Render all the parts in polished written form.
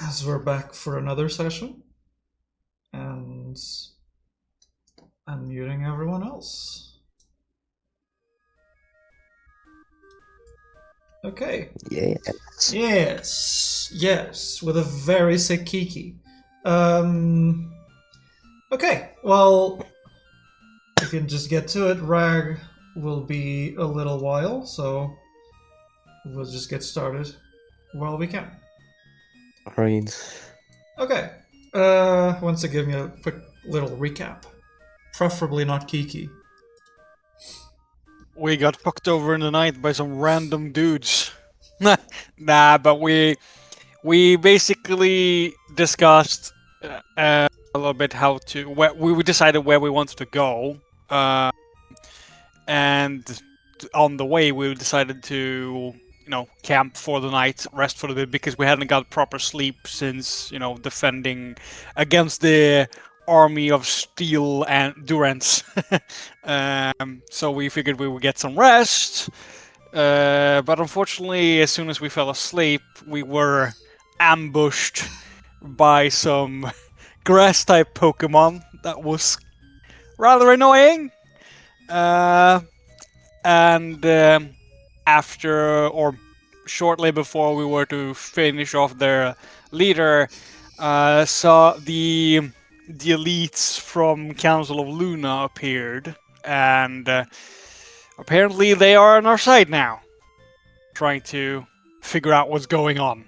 as we're back for another session, and I'm muting everyone else. Okay. Yes. Yes, with a very sick Kiki. Okay, well, we can just get to it. Rag will be a little while, so we'll just get started while we can. Right. Okay. Once again, give me a quick little recap. Preferably not Kiki. We got fucked over in the night by some random dudes. Nah, but we basically discussed a little bit how to. We decided where we wanted to go, and on the way we decided to camp for the night, rest for the day, because we hadn't got proper sleep since defending against the army of steel and durants. So we figured we would get some rest. But unfortunately, as soon as we fell asleep, we were ambushed by some grass type Pokemon. That was rather annoying. And after, or shortly before we were to finish off their leader, saw the elites from Council of Luna appeared, and apparently they are on our side now, trying to figure out what's going on.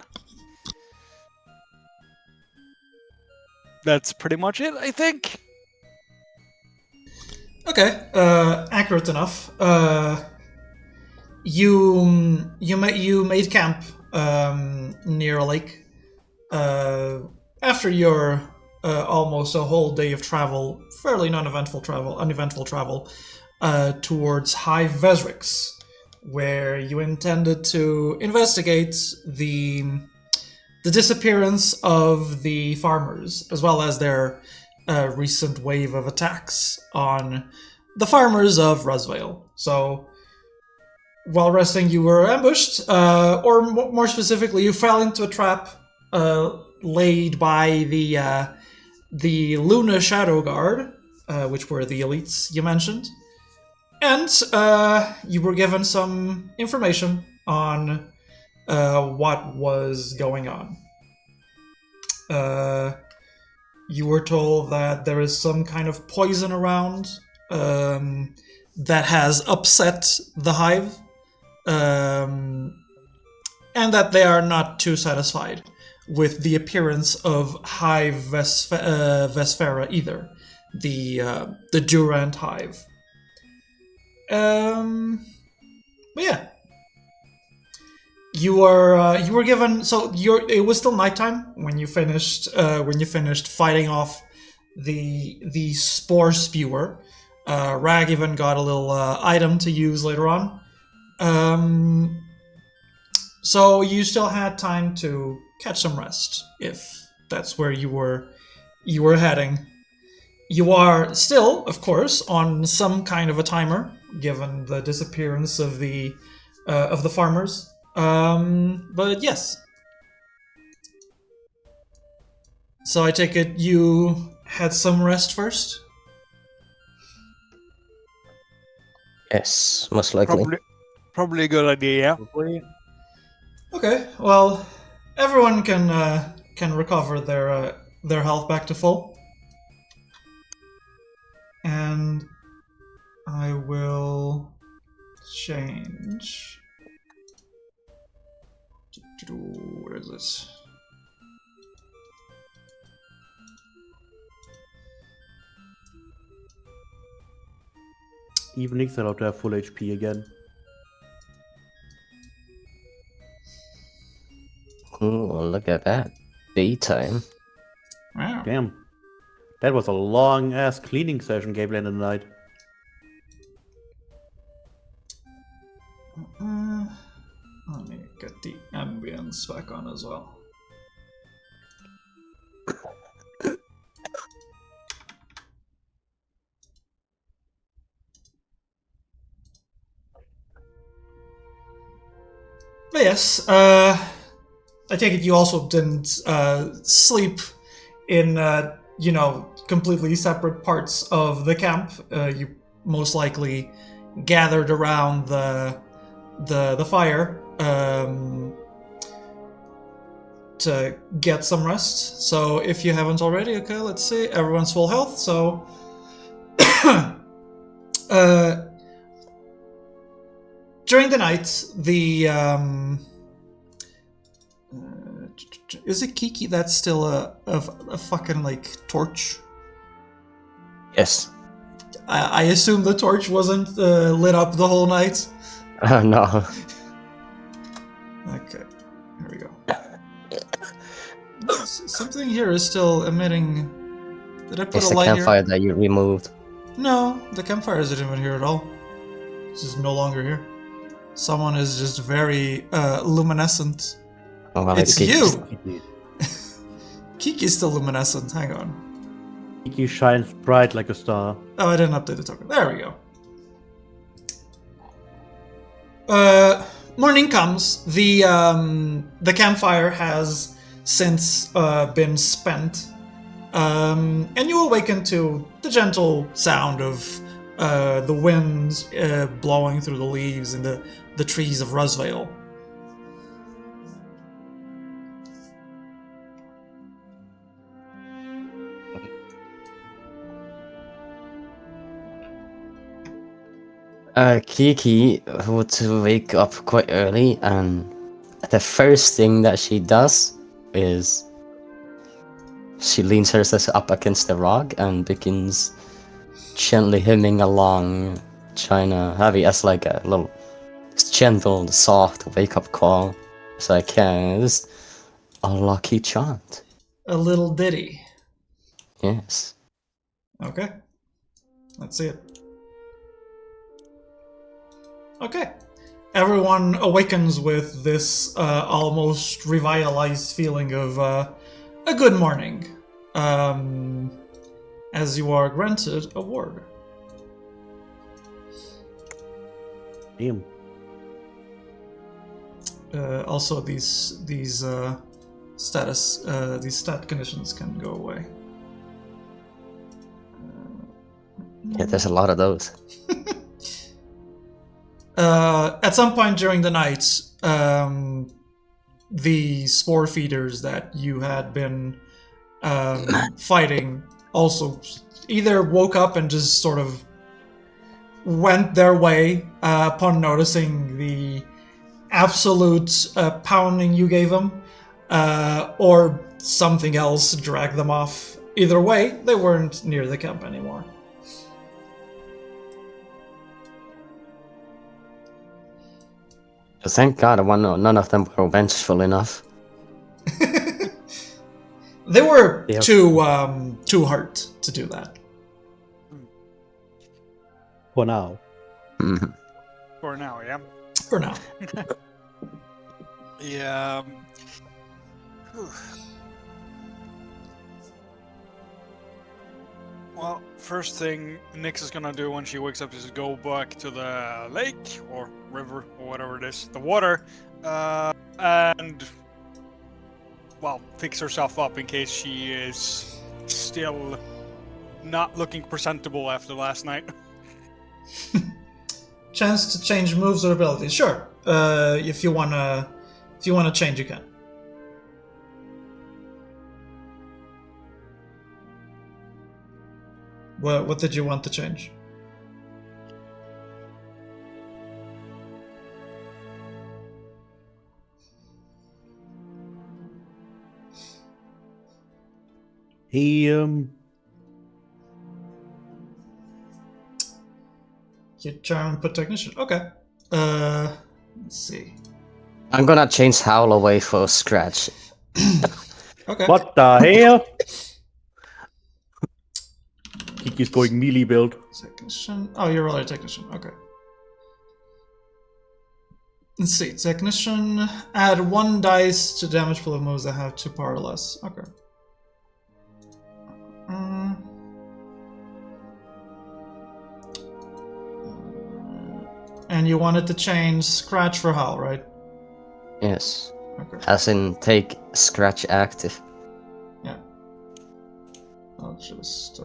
That's pretty much it, I think. Okay, accurate enough. You made camp near a lake. After your almost a whole day of travel, fairly uneventful travel, towards High Vesrix, where you intended to investigate the disappearance of the farmers, as well as their recent wave of attacks on the farmers of Rusvale. So, while resting, you were ambushed, or more specifically, you fell into a trap laid by the Luna Shadow Guard, which were the elites you mentioned, and you were given some information on what was going on. You were told that there is some kind of poison around that has upset the hive, and that they are not too satisfied with the appearance of Hive Vesfera either, the Durant hive. But yeah, you were given, so it was still nighttime when you finished fighting off the spore spewer. Rag even got a little item to use later on. So you still had time to catch some rest if that's where you were heading. You are still, of course, on some kind of a timer, given the disappearance of the farmers. But yes. So I take it you had some rest first? Yes, most likely. Probably a good idea. Okay, well, everyone can recover their health back to full, and I will change. Where is this? Evening's allowed to have full HP again. Oh, look at that. Daytime. Wow. Damn. That was a long-ass cleaning session Gabriel in the night. Let me get the ambience back on as well. But yes, I take it you also didn't sleep in, completely separate parts of the camp. You most likely gathered around the fire to get some rest. So if you haven't already, okay, let's see. Everyone's full health, so during the night, the is it Kiki that's still a fucking like torch? Yes. I assume the torch wasn't lit up the whole night. No. Okay, here we go. Something here is still emitting. Did I put It's a the light campfire here? that you removed. No, the campfire isn't even here at all. This is no longer here. Someone is just very luminescent. Oh, well, It's Kiki- you! Kiki's still luminescent, hang on. Kiki shines bright like a star. Oh, I didn't update the token. There we go. Morning comes. The campfire has since been spent. And you awaken to the gentle sound of the wind blowing through the leaves in the trees of Rusvale. Kiki would wake up quite early, and the first thing that she does is she leans herself up against the rock and begins gently humming along China Heavy as like a little gentle, soft wake-up call. It's like, just a lucky chant. A little ditty. Yes. Okay. Let's see it. Okay. Everyone awakens with this almost revitalized feeling of a good morning. As you are granted a ward. Damn. Also, these stat conditions can go away. Yeah, there's a lot of those. At some point during the night, the spore feeders that you had been fighting also either woke up and just sort of went their way upon noticing the absolute pounding you gave them, or something else dragged them off. Either way, they weren't near the camp anymore. Thank God none of them were vengeful enough. They were Yep. too hurt to do that. For now. Mhm. For now, yeah. For now. Yeah. Well, first thing Nyx is gonna do when she wakes up is go back to the lake or river or whatever it is, the water, and well, fix herself up in case she is still not looking presentable after last night. Chance to change moves or abilities. Sure. If you wanna change, you can. What did you want to change? He Your charm put technician. Okay. Let's see. I'm gonna change Howl away for Scratch. Okay. What the hell? Kiki's going melee build. Technician. Oh, you're already a technician. Okay. Let's see. Technician. Add 1 dice to damage pool of moves that have 2 power or less. Okay. And you wanted to change Scratch for Howl, right? Yes. Okay. As in, take scratch active. Yeah. I'll just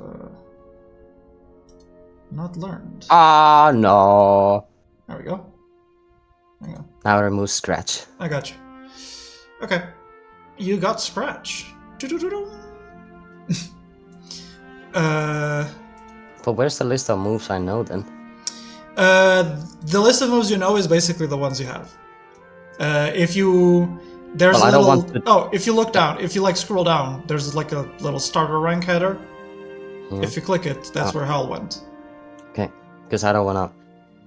not learned. Ah, no. There we go. Hang on. Now remove scratch. I got you. Okay. You got scratch. Doo-doo-doo-doo. But where's the list of moves I know then? The list of moves you know is basically the ones you have. If you there's Well, a I don't little want to- oh, if you look down, if you like scroll down, there's like a little starter rank header. Yeah. If you click it, that's Oh. where Hal went. Okay, because I don't wanna.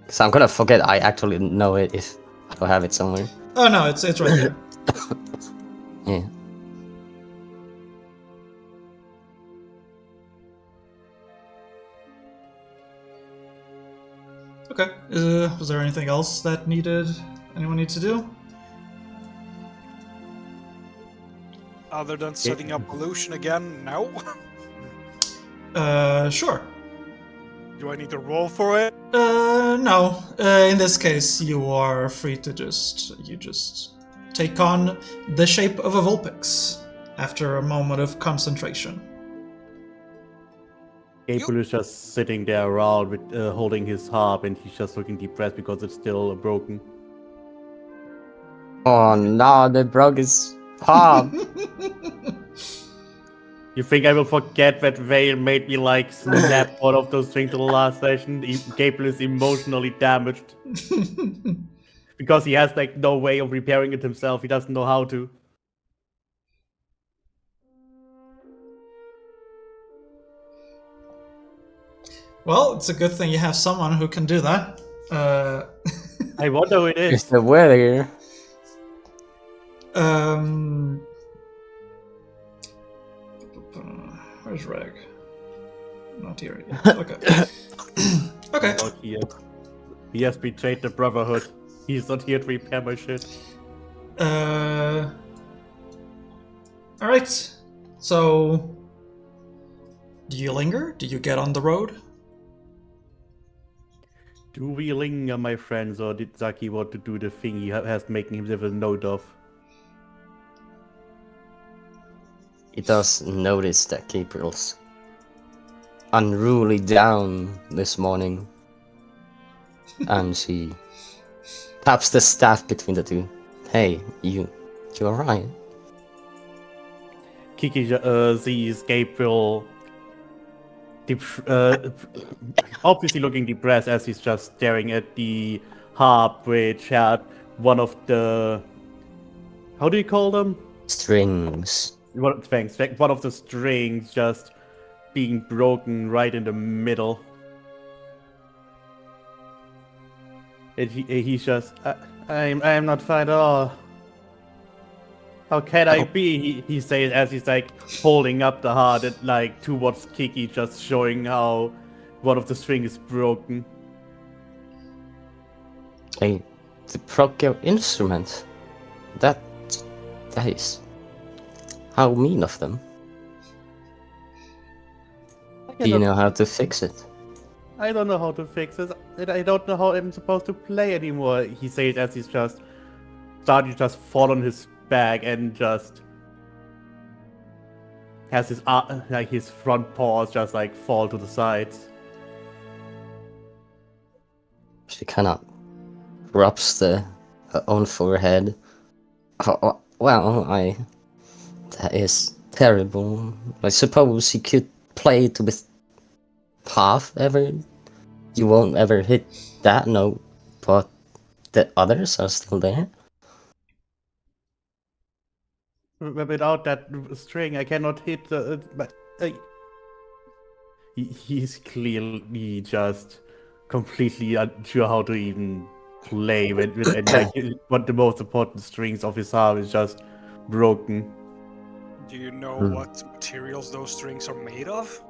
Because I'm gonna forget I actually know it if I don't have it somewhere. Oh no, it's right there. Yeah. Okay. Was there anything else that anyone need to do? Other than setting up illusion again, no. Sure. Do I need to roll for it? No. In this case, you are free to just take on the shape of a Vulpix after a moment of concentration. Gabriel is just sitting there around with holding his harp, and he's just looking depressed because it's still broken. Oh no, they broke his palm. You think I will forget that Vale made me like snap one of those strings to the last session? Gabriel is emotionally damaged because he has like no way of repairing it himself. He doesn't know how to. Well, it's a good thing you have someone who can do that. I wonder who it It's is. the weather. Where's Reg? Not here yet. Okay. Okay. Not here. He has betrayed the Brotherhood. He's not here to repair my shit. Alright. So, do you linger? Do you get on the road? Do we linger, my friends, or did Zaki want to do the thing he has making himself a note of? He does notice that Gabriel's unruly down this morning. And she taps the staff between the two. Hey, you alright? Kiki sees Gabriel obviously looking depressed as he's just staring at the harp, which had one of the... How do you call them? Strings. Thanks. One of the strings just being broken right in the middle. And he's just... I'm not fine at all. How can I be? He says as he's like holding up the heart and like towards Kiki, just showing how one of the strings is broken. Hey, they broke your instrument. That is... How mean of them. Do you know how to fix it? I don't know how to fix this. I don't know how I'm supposed to play anymore. He says as he's just starting to just fall on his back and just has his like his front paws just like fall to the sides. She kinda rubs her own forehead. Oh, well, that is terrible. I suppose you could play it with half ever. You won't ever hit that note, but the others are still there. Without that string, I cannot hit the. He's clearly just completely unsure how to even play and like one of the most important strings of his harp is just broken. Do you know what materials those strings are made of?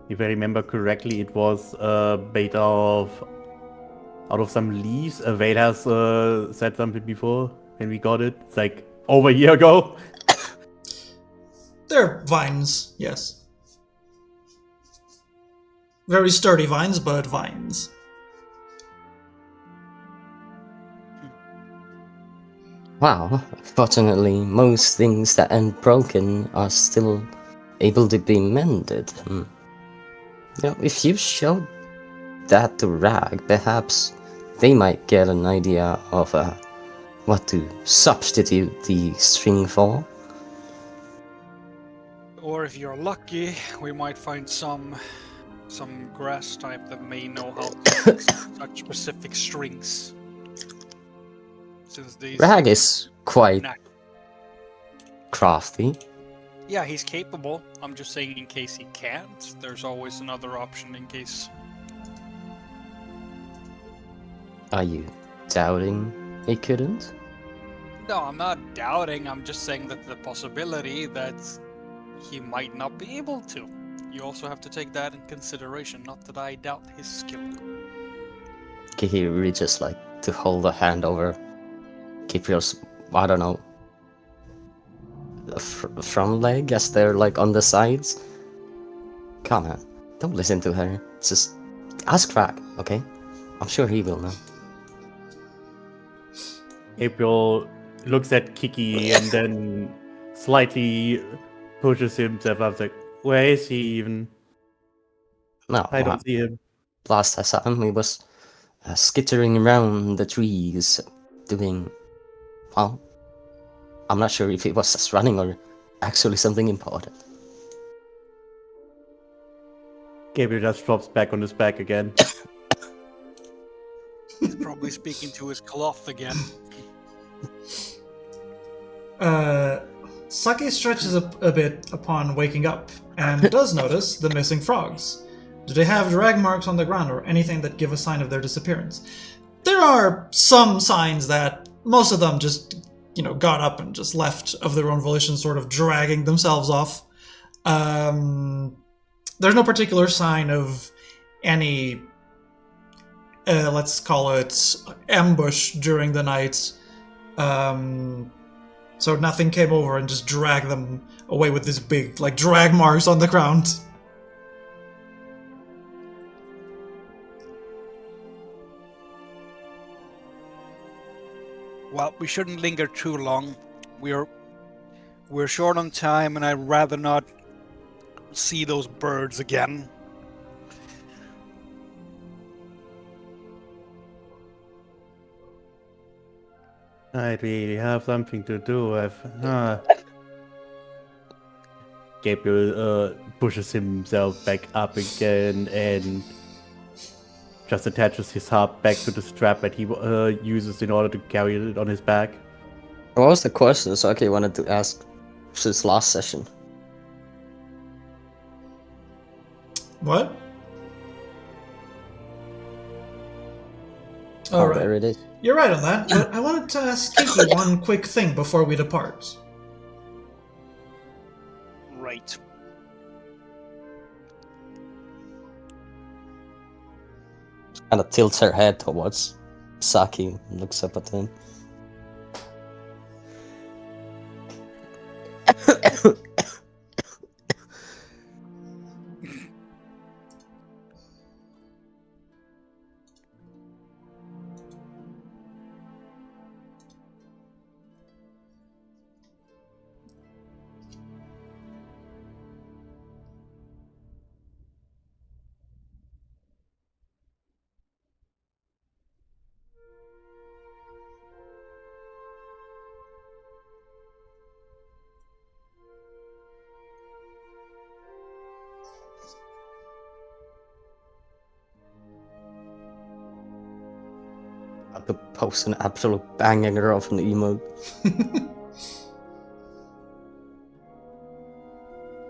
If I remember correctly, it was made out of some leaves. Vade has said something before when we got it. It's like over a year ago. They're vines, yes. Very sturdy vines, but vines. Wow, fortunately, most things that end broken are still able to be mended. If you showed that to Rag, perhaps they might get an idea of what to substitute the string for. Or if you're lucky, we might find some grass type that may know how to fix such specific strings. Since these Rag is quite knack- crafty. Yeah, he's capable. I'm just saying in case he can't, there's always another option in case. Are you doubting he couldn't? No, I'm not doubting. I'm just saying that the possibility that he might not be able to. You also have to take that in consideration. Not that I doubt his skill. He really just like to hold a hand over Kiprio's, I don't know, front leg as they're like on the sides. Come on, don't listen to her. Just ask Rag, okay? I'm sure he will know. April looks at Kiki and then slightly pushes himself up. Like, where is he even? No, I don't see him. last I saw him, he was skittering around the trees, doing, well, I'm not sure if it was just running or actually something important. Gabriel just drops back on his back again. He's probably speaking to his cloth again. Saki stretches a bit upon waking up and does notice the missing frogs. Do they have drag marks on the ground or anything that give a sign of their disappearance? There are some signs that most of them just, got up and just left of their own volition, sort of dragging themselves off. There's no particular sign of any, let's call it, ambush during the night. So nothing came over and just dragged them away with this big, drag marks on the ground. Well, we shouldn't linger too long. We're short on time, and I'd rather not see those birds again. I really have something to do with. Gabriel pushes himself back up again and just attaches his harp back to the strap that he uses in order to carry it on his back. What was the question Saki wanted to ask since last session? What? Oh, Alright. there it is. You're right on that, but I wanted to ask Kiki one quick thing before we depart. Right. Kind of tilts her head towards Saki and looks up at him. About to post an absolute banger of an emote.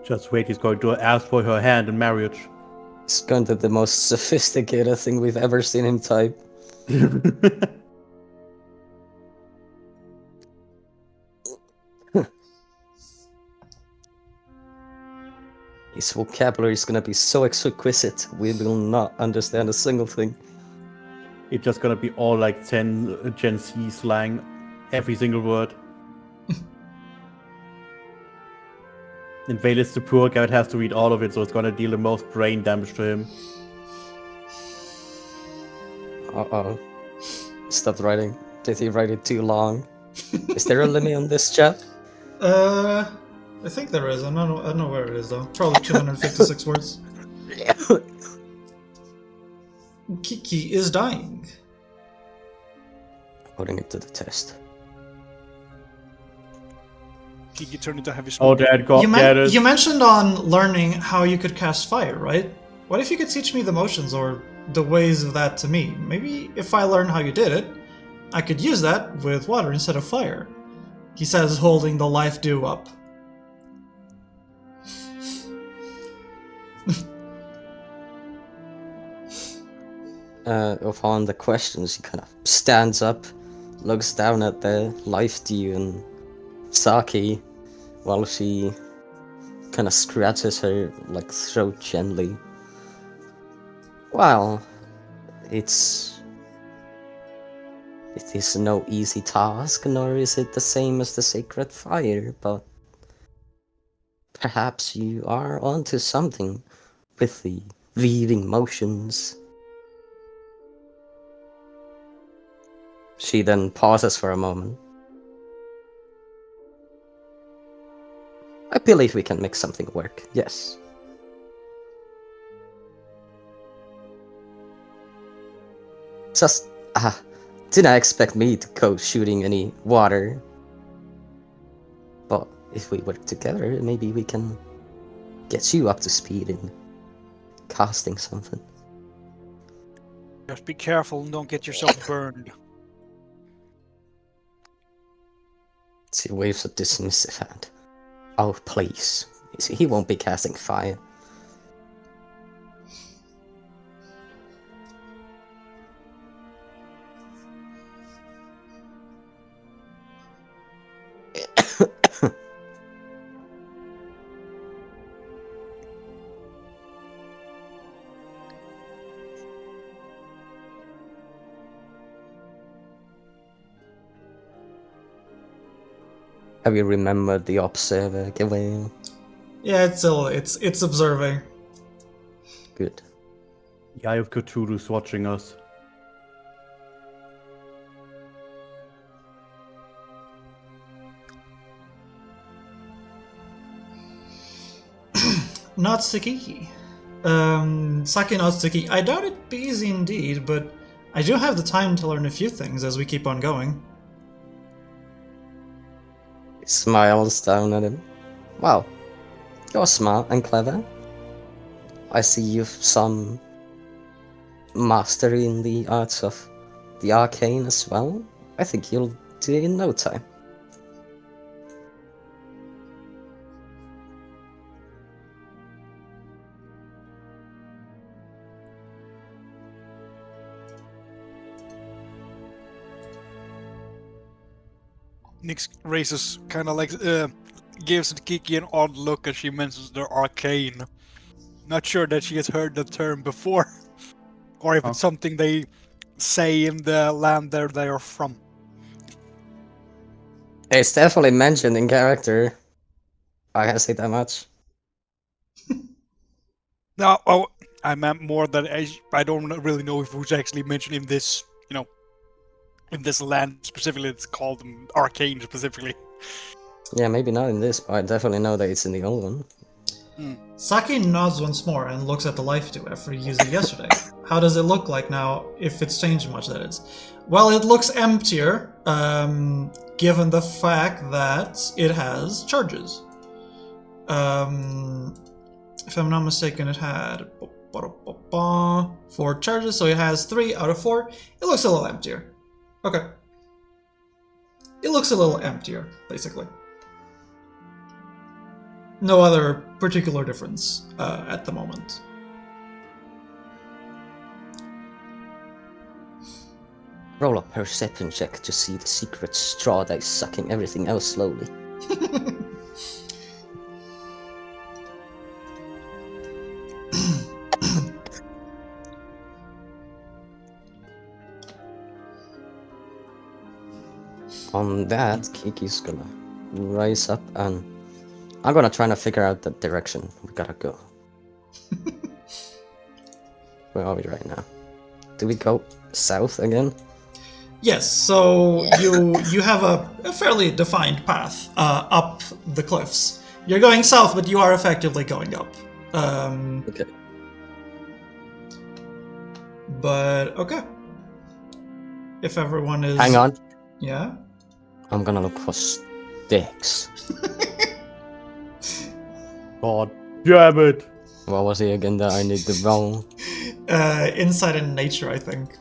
Just wait, he's going to ask for her hand in marriage. It's kind of the most sophisticated thing we've ever seen him type. His vocabulary is gonna be so exquisite, we will not understand a single thing. It's just gonna be all like Gen Z slang, every single word. And Velis, the poor guy, has to read all of it, so it's gonna deal the most brain damage to him. Uh-oh. Stopped writing. Did he write it too long? Is there a limit on this chat? I think there is. I don't know where it is though. Probably 256 words. Kiki is dying. Putting it to the test. Kiki turned into heavy Oh, smoke. Dad, go get us. You mentioned on learning how you could cast fire, right? What if you could teach me the motions or the ways of that to me? Maybe if I learn how you did it, I could use that with water instead of fire. He says, holding the life dew up. Upon the questions, he kind of stands up, looks down at the life dew and Saki, while she kind of scratches her like throat gently. Well, it is no easy task, nor is it the same as the sacred fire, but perhaps you are onto something with the weaving motions. She then pauses for a moment. I believe we can make something work, yes. Just, didn't expect me to go shooting any water. But if we work together, maybe we can get you up to speed in casting something. Just be careful and don't get yourself burned. She waves a dismissive hand. Oh, please. He won't be casting fire. Have you remembered the observer, Gawain? Yeah, it's observing. Good. The Eye of Cthulhu's watching us. Not sticky. Saki not sticky. I doubt it be easy indeed, but I do have the time to learn a few things as we keep on going. He smiles down at him. Wow, you're smart and clever. I see you've some mastery in the arts of the arcane as well. I think you'll do it in no time. Nyx raises kind of like gives Kiki an odd look as she mentions the arcane. Not sure that she has heard the term before, or if it's something they say in the land that they are from. It's definitely mentioned in character. I can say that much. No, oh, I meant more that I don't really know if it was actually mentioned in this, in this land specifically. It's called arcane specifically. Yeah, maybe not in this, but I definitely know that it's in the old one. Saki nods once more and looks at the life dew after he used it yesterday. How does it look like now, if it's changed much, that is? Well, it looks emptier, given the fact that it has charges. If I'm not mistaken, it had 4 charges, so it has 3 out of 4. It looks a little emptier. Okay. It looks a little emptier, basically. No other particular difference at the moment. Roll a perception check to see the secret straw that is sucking everything else slowly. On that, Kiki's gonna rise up and I'm gonna try to figure out the direction we gotta go. Where are we right now? Do we go south again? Yes, so you have a fairly defined path up the cliffs. You're going south, but you are effectively going up. Okay. But okay. If everyone is... Hang on. Yeah? I'm gonna look for sticks. God damn it! What was it again that I need to roll? Insight and nature, I think.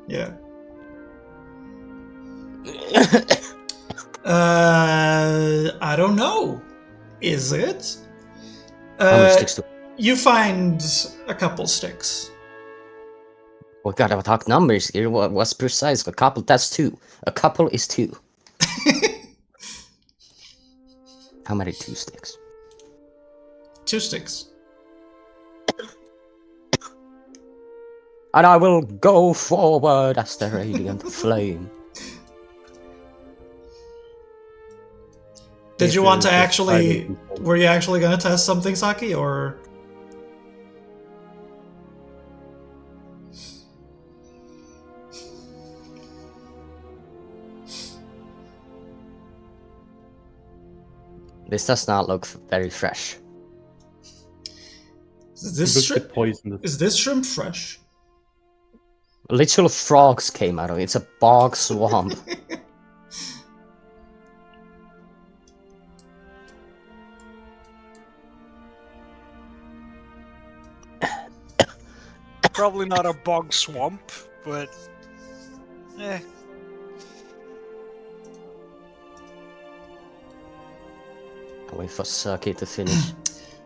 Yeah. I don't know. Is it? How many sticks do You find a couple sticks. we gotta talk numbers here? What's precise? A couple, that's 2. A couple is 2. How many 2 sticks? 2 sticks. And I will go forward as the radiant flame. Did you want to Just actually... fighting people. Were you actually going to test something, Saki, or... This does not look very fresh. Is this, Look shrimp... at poison. Is this shrimp fresh? Literal frogs came out of it. It's a bog swamp. Probably not a bog swamp, but eh. I'll wait for Saki to finish.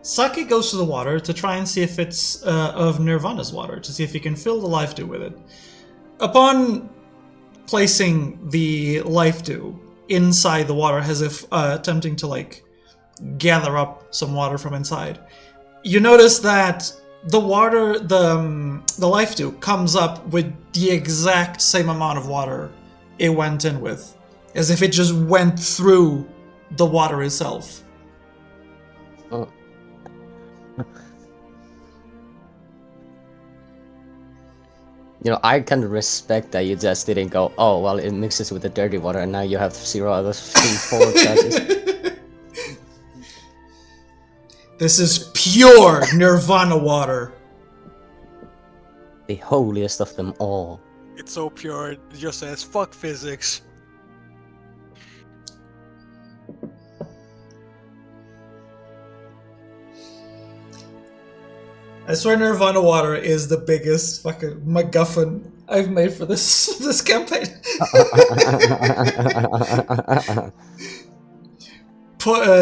Saki goes to the water to try and see if it's of Nirvana's water, to see if he can fill the life dew with it. Upon placing the life dew inside the water, as if attempting to like gather up some water from inside, you notice that the water, the life dew comes up with the exact same amount of water it went in with, as if it just went through the water itself. Oh. You know, I can respect that you just didn't go, oh, well, it mixes with the dirty water, and now you have 0 other 4 judges. This is pure Nirvana water. The holiest of them all. It's so pure, it just says fuck physics. I swear Nirvana water is the biggest fucking MacGuffin I've made for this campaign.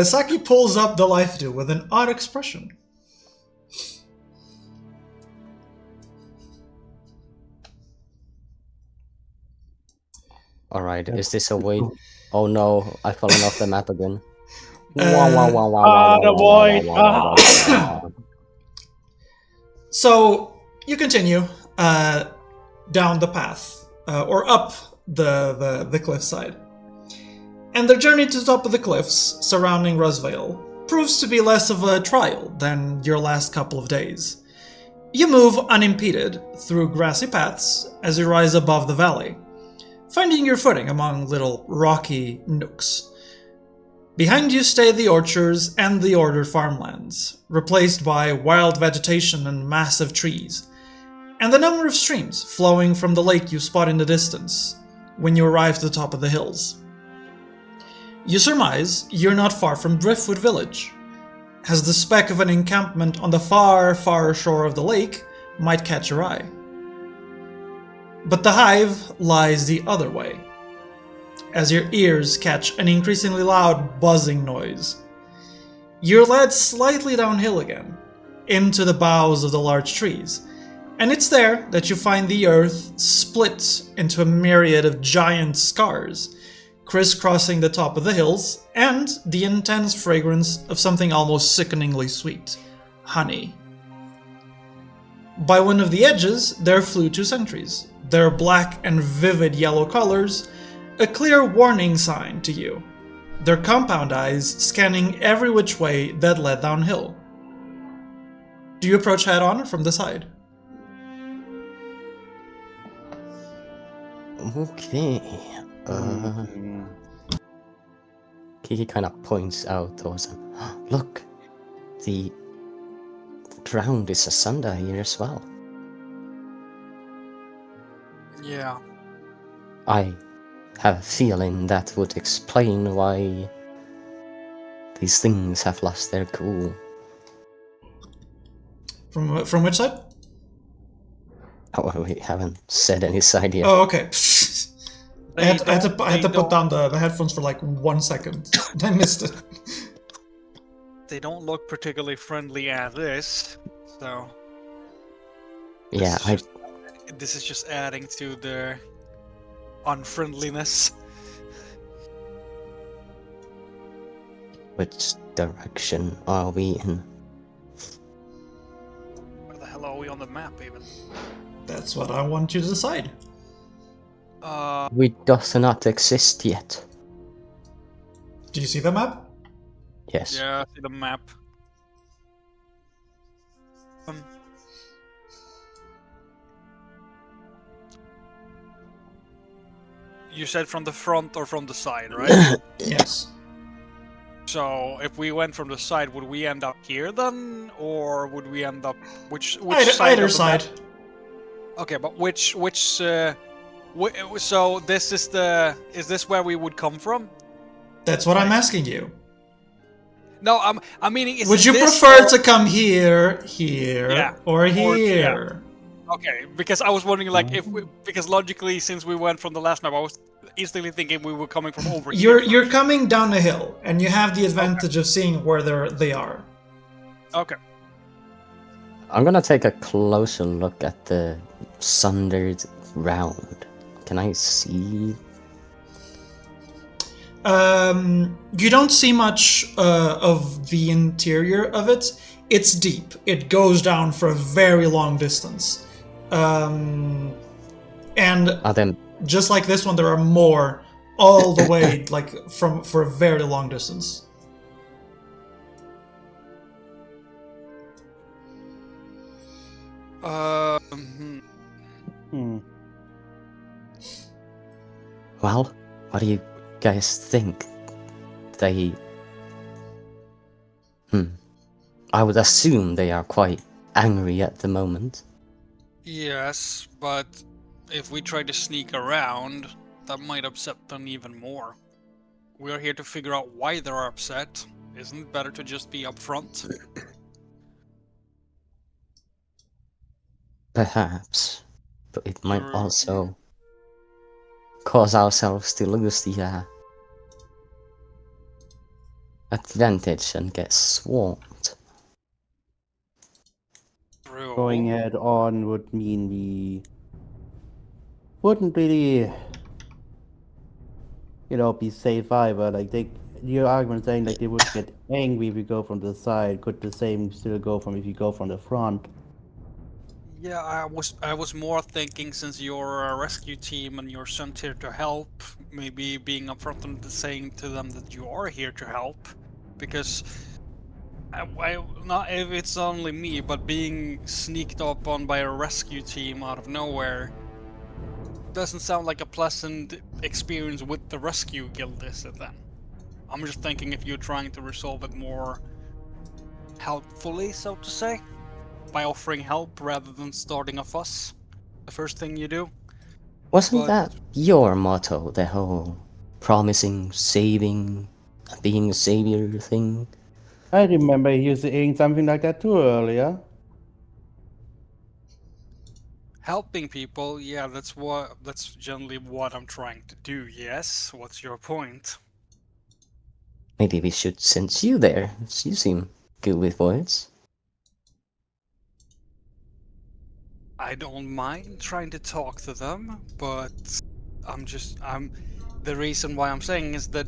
Saki pulls up the life dew with an odd expression. Alright, is this a way? Oh no, I've fallen off the map again. The void! So you continue down the path, or up the cliffside. And the journey to the top of the cliffs surrounding Rosvale proves to be less of a trial than your last couple of days. You move unimpeded through grassy paths as you rise above the valley, finding your footing among little rocky nooks. Behind you stay the orchards and the ordered farmlands, replaced by wild vegetation and massive trees, and the number of streams flowing from the lake you spot in the distance when you arrive to the top of the hills. You surmise you're not far from Driftwood Village, as the speck of an encampment on the far, far shore of the lake might catch your eye. But the hive lies the other way, as your ears catch an increasingly loud buzzing noise. You're led slightly downhill again, into the boughs of the large trees, and it's there that you find the earth split into a myriad of giant scars, crisscrossing the top of the hills, and the intense fragrance of something almost sickeningly sweet, honey. By one of the edges, there flew 2 sentries, their black and vivid yellow colors a clear warning sign to you, their compound eyes scanning every which way that led downhill. Do you approach head-on from the side? Okay. Mm. He kind of points out towards him. Look, the ground is asunder here as well. Yeah. I have a feeling that would explain why these things have lost their cool. From which side? Oh, we haven't said any side yet. Oh, okay. I had They to put don't- down the headphones for like 1 second. I missed it. They don't look particularly friendly as this, so Yeah, this is just adding to their unfriendliness. which direction are we in? Where the hell are we on the map even? That's what I want you to decide. We does not exist yet. Do you see the map? Yes. Yeah, I see the map. You said from the front or from the side, right? Yes. So if we went from the side, would we end up here then, or would we end up which Either, side? either of the map? side. Okay, but which so this is is this where we would come from? That's what I'm asking you. No, I'm meaning is Would you this prefer or- to come here, here, Yeah, or yeah. here? Okay, because I was wondering like because logically since we went from the last map, I was instantly thinking we were coming from over here. You're coming down a hill, and you have the advantage of seeing where they are. Okay. I'm gonna take a closer look at the sundered ground. Can I see? You don't see much of the interior of it. It's deep. It goes down for a very long distance. And Then just like this one, there are more all the way, like for a very long distance. Hmm. well, what do you guys think? They... I would assume they are quite angry at the moment. Yes, but if we try to sneak around, that might upset them even more. We are here to figure out why they're upset. Isn't it better to just be upfront? Perhaps. But it might You're- also cause ourselves to lose the advantage and get swamped. True. Going head on would mean we wouldn't really, be safe either. Like your argument saying like they would get angry if you go from the side. Could the same still go from if you go from the front? Yeah, I was more thinking since you're a rescue team and you're sent here to help, maybe being upfront and saying to them that you are here to help, because not if it's only me, but being sneaked up on by a rescue team out of nowhere doesn't sound like a pleasant experience with the rescue guild, is it then? I'm just thinking if you're trying to resolve it more helpfully, so to say, by offering help rather than starting a fuss, the first thing you do. Wasn't But- that your motto, the whole promising, saving, being a savior thing? I remember you saying something like that too earlier. Helping people, yeah, that's generally what I'm trying to do, yes. What's your point? Maybe we should send you there. You seem good with words. I don't mind trying to talk to them, but the reason why I'm saying is that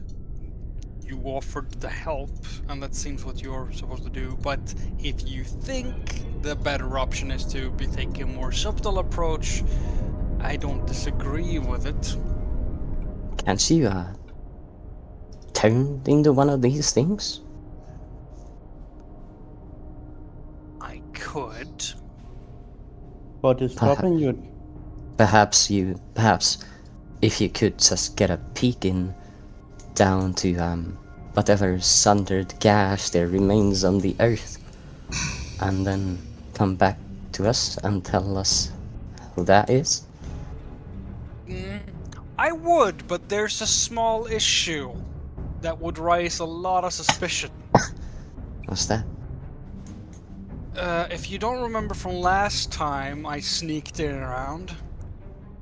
you offered the help, and that seems what you're supposed to do, but if you think the better option is to be taking a more subtle approach, I don't disagree with it. Can't you, turn into one of these things? I could. What is stopping you? Perhaps if you could just get a peek in down to whatever sundered gash there remains on the earth, and then come back to us and tell us who that is. I would, but there's a small issue that would raise a lot of suspicion. What's that? If you don't remember from last time I sneaked in around,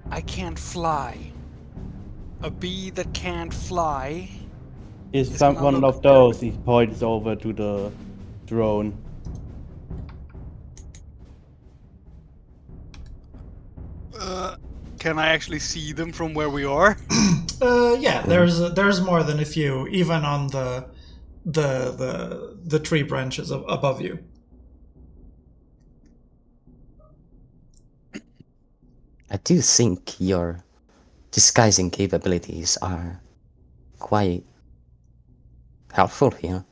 I can't fly. A bee that can't fly Is It's some gonna one look of those? He points over to the drone. Can I actually see them from where we are? Yeah, there's more than a few, even on the tree branches above you. I do think your disguising capabilities are quite helpful here.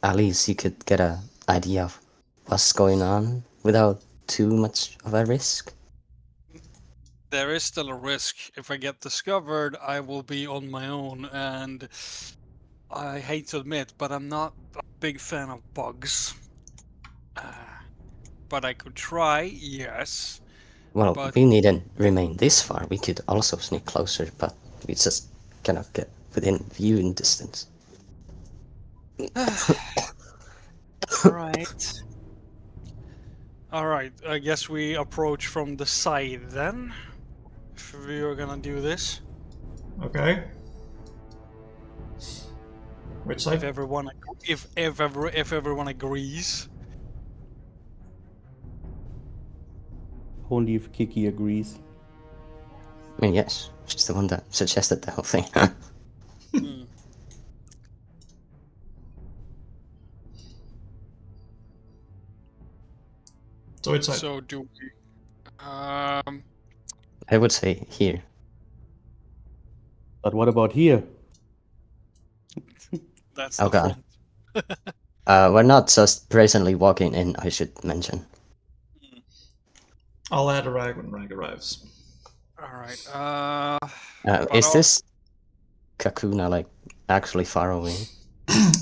At least you could get an idea of what's going on without too much of a risk. There is still a risk. If I get discovered, I will be on my own, and I hate to admit, but I'm not a big fan of bugs. But I could try, yes. Well, But we needn't remain this far. We could also sneak closer, but we just cannot get within viewing distance. Alright. Alright, I guess we approach from the side then. If we are gonna do this. Okay. Which side? If everyone agrees. Only if Kiki agrees. I mean, yes, she's the one that suggested the whole thing. So which side? So do we I would say here. But what about here? that's Oh the god. front. We're not just brazenly walking in, I should mention. I'll add a rag when rag arrives. Alright, Is this Kakuna, like, actually far away?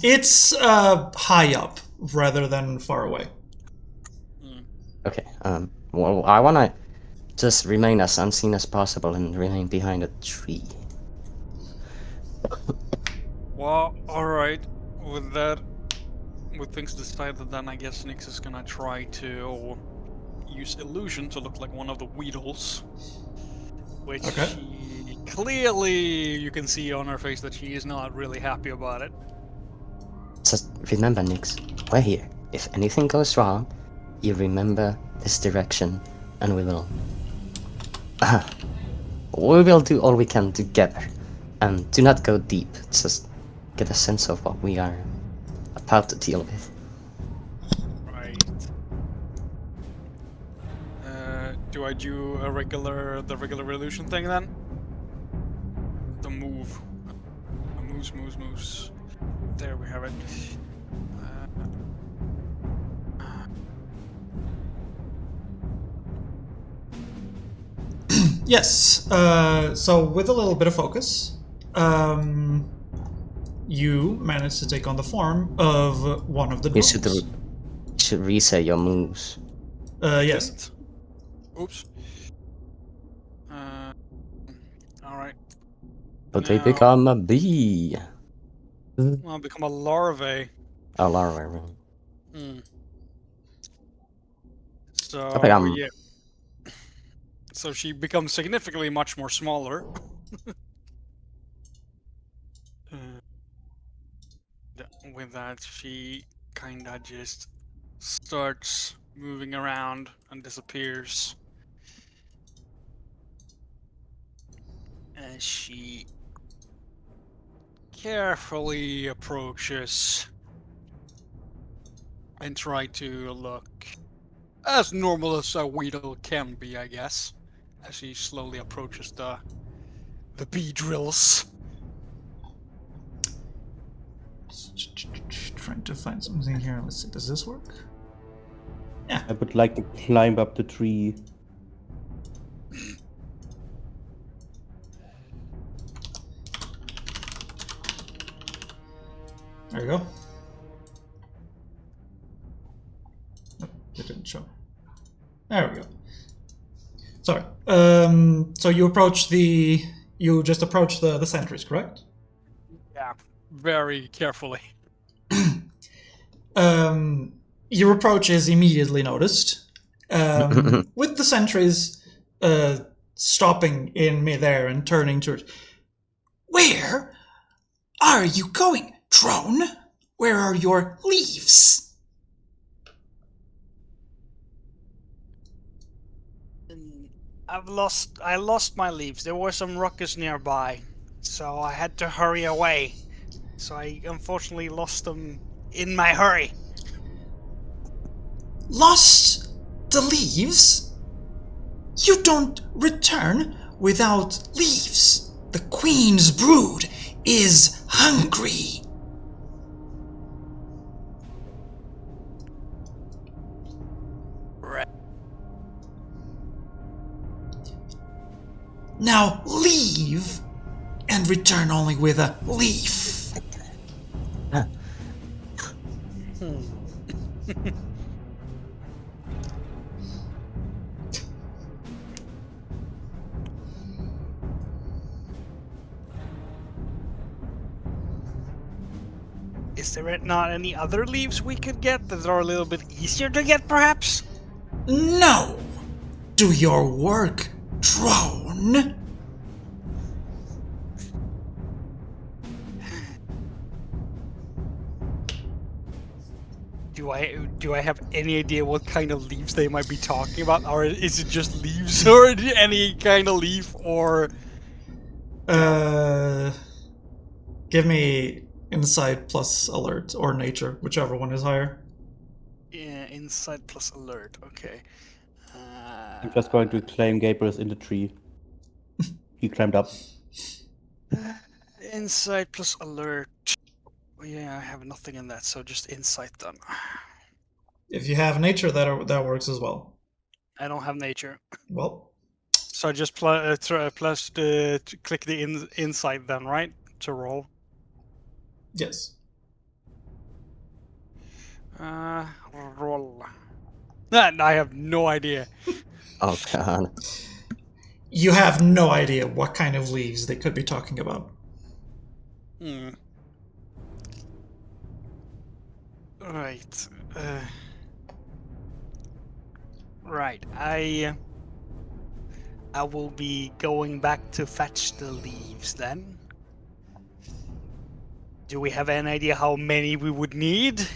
It's high up rather than far away. Okay, well, I wanna just remain as unseen as possible and remain behind a tree. well, alright. With things decided, then I guess Nyx is gonna try to use illusion to look like one of the Weedles. Which she clearly, you can see on her face that she is not really happy about it. Just remember, Nyx, we're here. If anything goes wrong, you remember this direction, and we will do all we can together. And do not go deep, just get a sense of what we are about to deal with. Right. Do I do the regular illusion thing then? The move. Moves. There we have it. Yes. So with a little bit of focus, you managed to take on the form of one of the You dwarves. should re-say your moves. Yes. Oops. Alright. But they Now- become a bee. I'll become a larvae. A larva. So, Okay, yeah. So she becomes significantly much more smaller. With that, she kinda just starts moving around and disappears. As she carefully approaches and try to look as normal as a Weedle can be, I guess. As she slowly approaches the bee drills. Trying to find something here. Let's see. Does this work? I would like to climb up the tree. There you go. Nope, it didn't show. There we go. Sorry. So you just approach the sentries, correct? Yeah, very carefully. Your approach is immediately noticed, with the sentries stopping in midair and turning to it. Where are you going, drone? Where are your leaves? I lost my leaves. There were some ruckus nearby, so I had to hurry away. So I unfortunately lost them in my hurry. Lost the leaves? You don't return without leaves. The Queen's brood is hungry. Right. Now leave and return only with a leaf. Is there not any other leaves we could get that are a little bit easier to get, perhaps? No! Do your work, drone! Do I have any idea what kind of leaves they might be talking about, or is it just leaves, or any kind of leaf, or? Give me insight plus alert or nature, whichever one is higher. Yeah, insight plus alert. Okay. I'm just going to claim Gabriel's in the tree. He climbed up. Insight plus alert. Yeah, I have nothing in that, so just insight then. If you have nature, that works as well. I don't have nature, Well, so I just click the insight then, right? To roll. yes. Roll. I have no idea. Oh god. You have no idea what kind of leaves they could be talking about. Right. Right. I will be going back to fetch the leaves then. Do we have any idea how many we would need?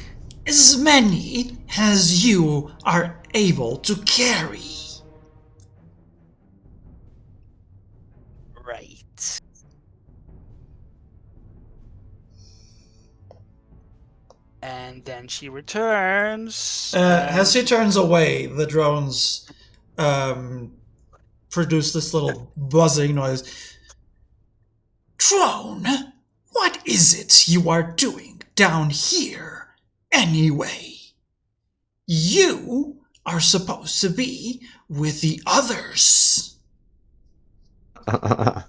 As many as you are able to carry. Right. And then she returns. As she turns away, the drones produce this little buzzing noise. Drone, what is it you are doing down here anyway? You are supposed to be with the others. I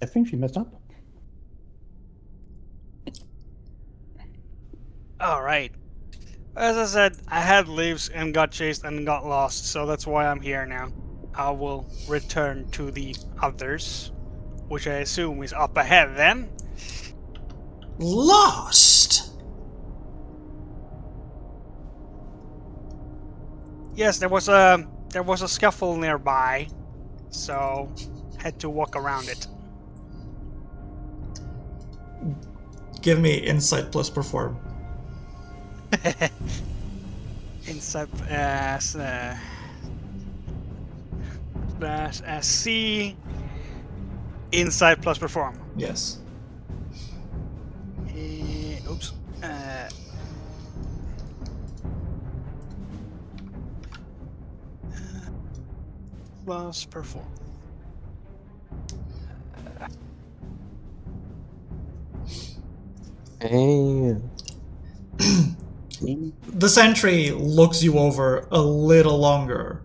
think she messed up. All right. As I said, I had leaves and got chased and got lost, so that's why I'm here now. I will return to the others, which I assume is up ahead then. Lost? Yes, there was a scuffle nearby, so had to walk around it. Give me insight plus perform. Insight C. Insight plus perform. Yes. Oops. Plus perform. Hey. The sentry looks you over a little longer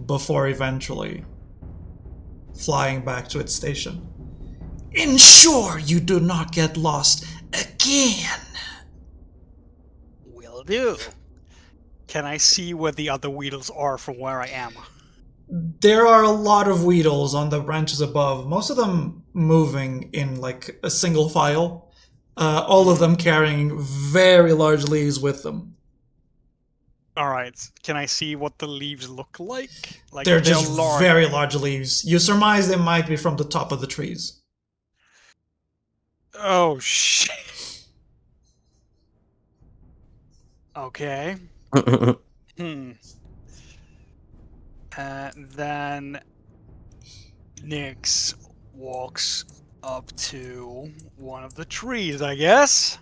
before eventually flying back to its station. Ensure you do not get lost Again. Will do. Can I see where the other Weedles are from where I am? There are a lot of Weedles on the branches above, most of them moving in like a single file, all of them carrying very large leaves with them. All right. Can I see what the leaves look like? Like They're just large. very large leaves. You surmise they might be from the top of the trees. Oh shit. Okay. Hmm. Then Nyx walks up to one of the trees, I guess.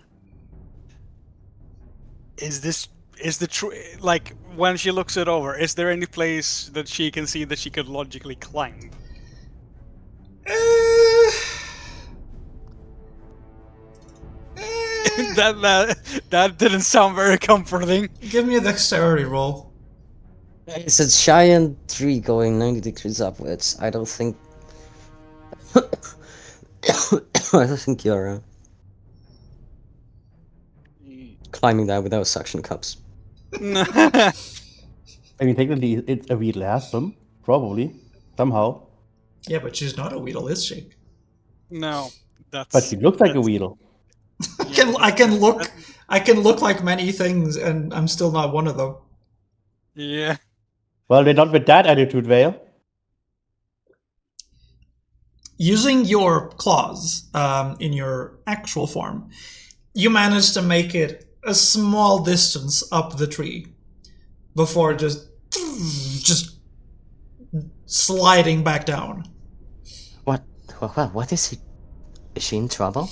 Is the tree, like, when she looks it over, is there any place that she can see that she could logically climb? Eh, That didn't sound very comforting. give me a dexterity roll. It's a giant tree going 90 degrees upwards. I don't think. I don't think you're climbing that without suction cups. I mean, technically, it's a Weedle has them, probably, somehow. Yeah, but she's not a Weedle, is she? No, that's. But she looks like a Weedle. I can look like many things, and I'm still not one of them. Yeah. Well, they're not with that attitude, Vale. Using your claws in your actual form, you manage to make it a small distance up the tree before just sliding back down. What is it? Is she in trouble?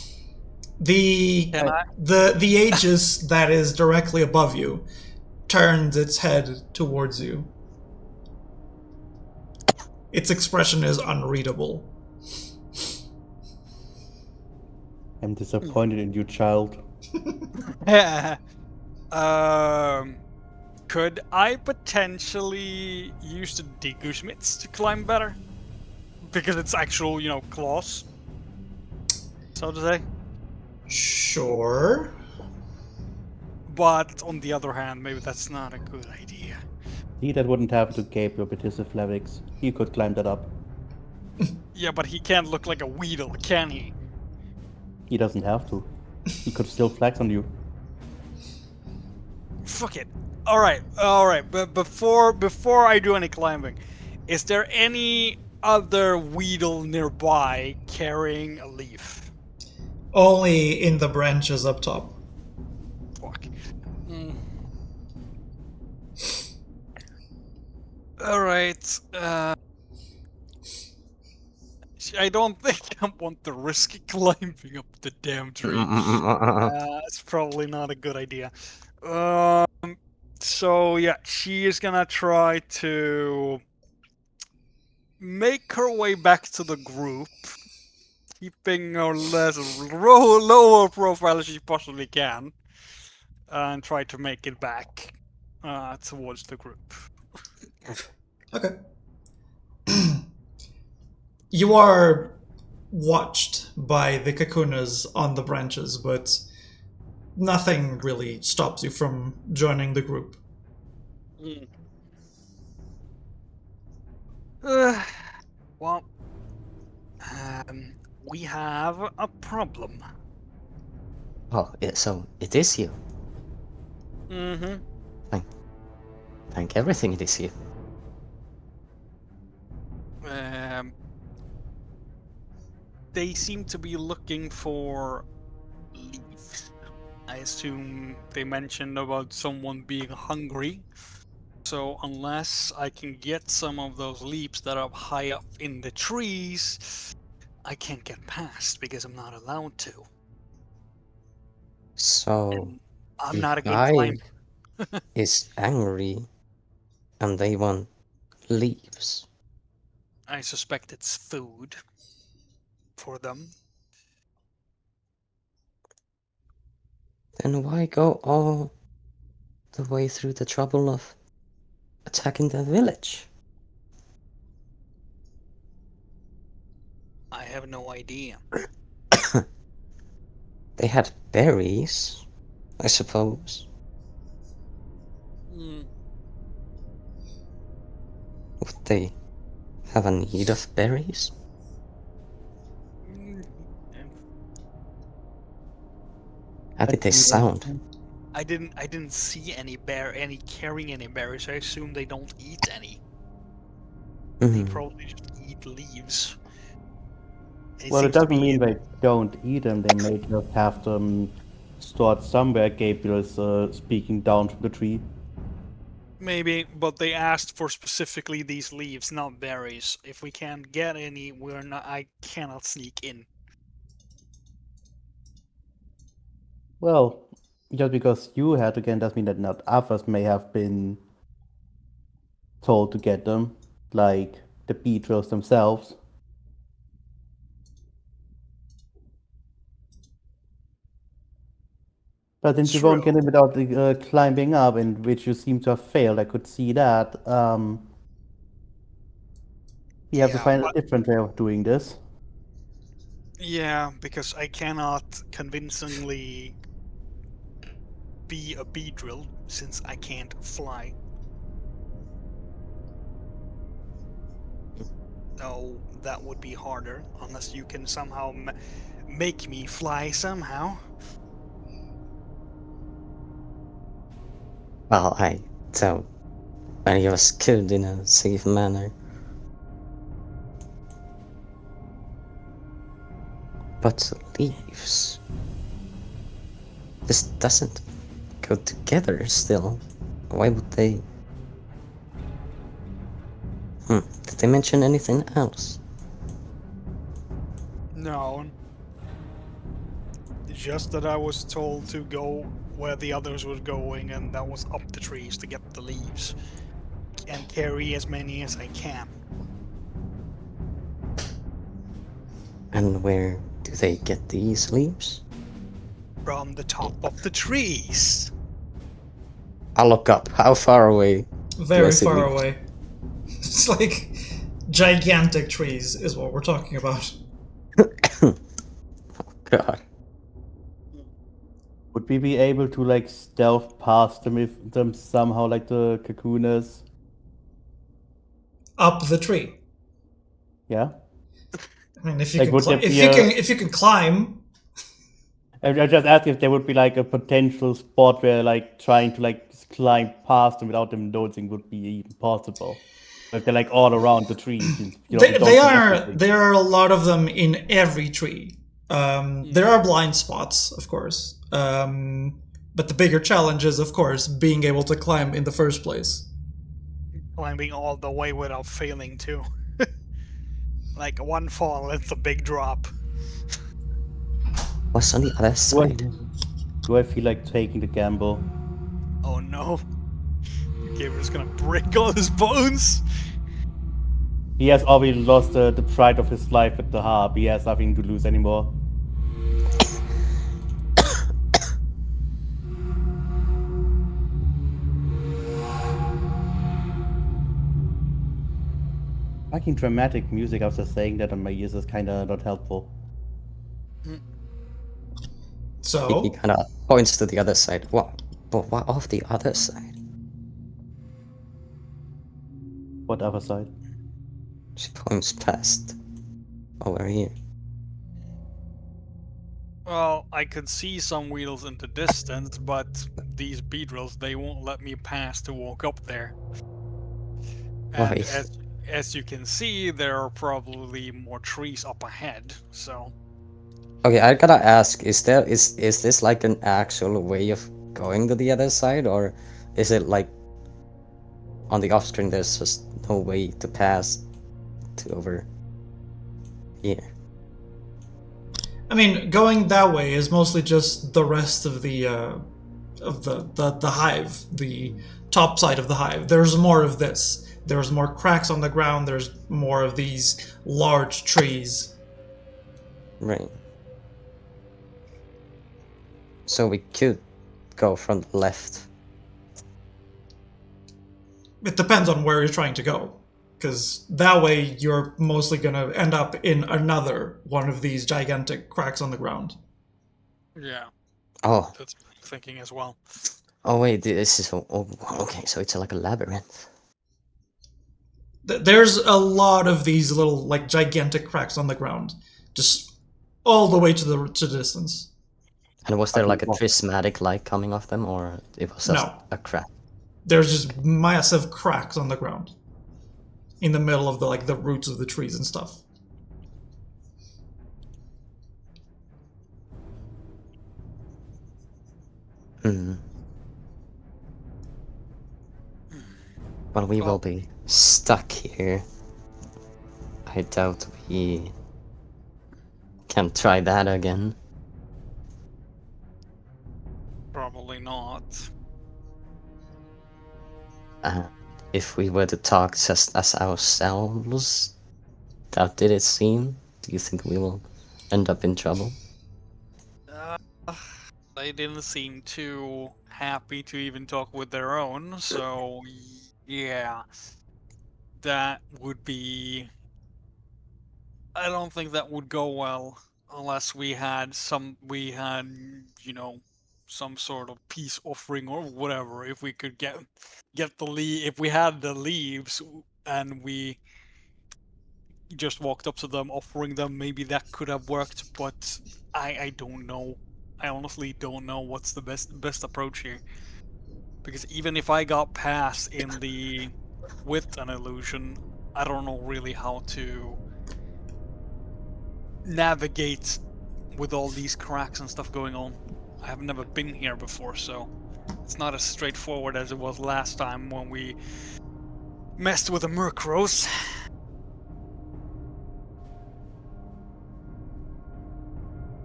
The Can I? the Aegis that is directly above you turns its head towards you. Its expression is unreadable. I'm disappointed in you, child. Could I potentially use the Digusmits to climb better? Because it's actual, claws. So to say. Sure. But on the other hand, maybe that's not a good idea. See, that wouldn't happen to Gabriel with his athletics. He could climb that up. Yeah, but he can't look like a Weedle, can he? He doesn't have to. He could still flex on you. Fuck it. All right. But before I do any climbing, is there any other Weedle nearby carrying a leaf? Only in the branches up top. Fuck. All right. I don't think I want to risk climbing up the damn tree. It's probably not a good idea. So yeah, she is gonna try to make her way back to the group, keeping her less lower profile as she possibly can, and try to make it back towards the group. Okay. You are watched by the Kakunas on the branches, but nothing really stops you from joining the group. Well, we have a problem. Oh, so it is you. Mm-hmm. Thank everything it is you. They seem to be looking for leaves. I assume they mentioned about someone being hungry. So unless I can get some of those leaves that are high up in the trees, I can't get past because I'm not allowed to. So And I'm the not a good guy climber. is angry, and they want leaves. I suspect it's food for them. Then why go all the way through the trouble of attacking the village? I have no idea. They had berries, I suppose. Mm, Would they have a need of berries? mm, How did they But, sound? I didn't see any carrying any berries. I assume they don't eat any. They Hmm. probably just eat leaves. It well, it seems to doesn't be mean they don't eat them. They may just have them stored somewhere. Gabriel is speaking down from the tree. maybe, but they asked for specifically these leaves, not berries. If we can't get any, we're not. I cannot sneak in. Well, just because you had again doesn't mean that not others may have been told to get them, like the beetrels themselves. But since you won't get True. it without climbing up, in which you seem to have failed, I could see that. We have to Yeah, find a but different way of doing this. yeah, because I cannot convincingly be a beedrill since I can't fly. So that would be harder unless you can somehow make me fly somehow. Well, I doubt any of us could in a safe manner. But leaves. This doesn't go together still. Why would they? Did they mention anything else? No, just that I was told to go where the others were going, and that was up the trees to get the leaves and carry as many as I can. And where do they get these leaves? From the top of the trees. I'll look up. How far away do I Very see far leaves? away. It's like gigantic trees is what we're talking about. God. Would we be able to like stealth past them if them somehow like the cocooners? Up the tree. Yeah. I mean, if you Like, can, would there be if you can climb, I just asked if there would be like a potential spot where like trying to like just climb past them without them noticing would be even possible. If they're like all around the trees, since we don't see everything. there are a lot of them in every tree. There are blind spots, of course, but the bigger challenge is, of course, being able to climb in the first place. Climbing all the way without failing, too. Like one fall, it's a big drop. What's on the other Do I, side? do I feel like taking the gamble? Oh no. Gabriel's gonna break all his bones. He has obviously lost the pride of his life with the harp. He has nothing to lose anymore. Fucking dramatic music after saying that on my ears is kind of not helpful. He So, kind of points to the other side. What? But what of the other side? What other side? She points past over here. Well, I could see some wheels in the distance, but these beedrills, they won't let me pass to walk up there. And Why? as you can see, there are probably more trees up ahead, so... Okay, I gotta ask: is this like an actual way of going to the other side, or is it like on the off screen? There's just no way to pass to over here. I mean, going that way is mostly just the rest of the hive, the top side of the hive. There's more of this. There's more cracks on the ground. There's more of these large trees. Right. So we could go from the left. It depends on where you're trying to go, because that way you're mostly gonna end up in another one of these gigantic cracks on the ground. Yeah, Oh, that's what I'm thinking as well. oh wait, this is okay. So it's like a labyrinth. There's a lot of these little like gigantic cracks on the ground, just all the way to the distance. And was there like a prismatic light coming off them, or it was just No, a crack? there's just massive cracks on the ground in the middle of the roots of the trees and stuff. Hmm. Well, we will Well, be stuck here. I doubt we can try that again. probably not. And if we were to talk just as ourselves, how did it seem? Do you think we will end up in trouble? Uh, they didn't seem too happy to even talk with their own, so yeah, that would be. I don't think that would go well unless we had some sort of peace offering or whatever. If we could get if we had the leaves and we just walked up to them offering them, maybe that could have worked, but I don't know. I honestly don't know what's the best approach here. Because even if I got past in the with an illusion, I don't know really how to navigate with all these cracks and stuff going on. I have never been here before, so it's not as straightforward as it was last time when we messed with the Murkrows.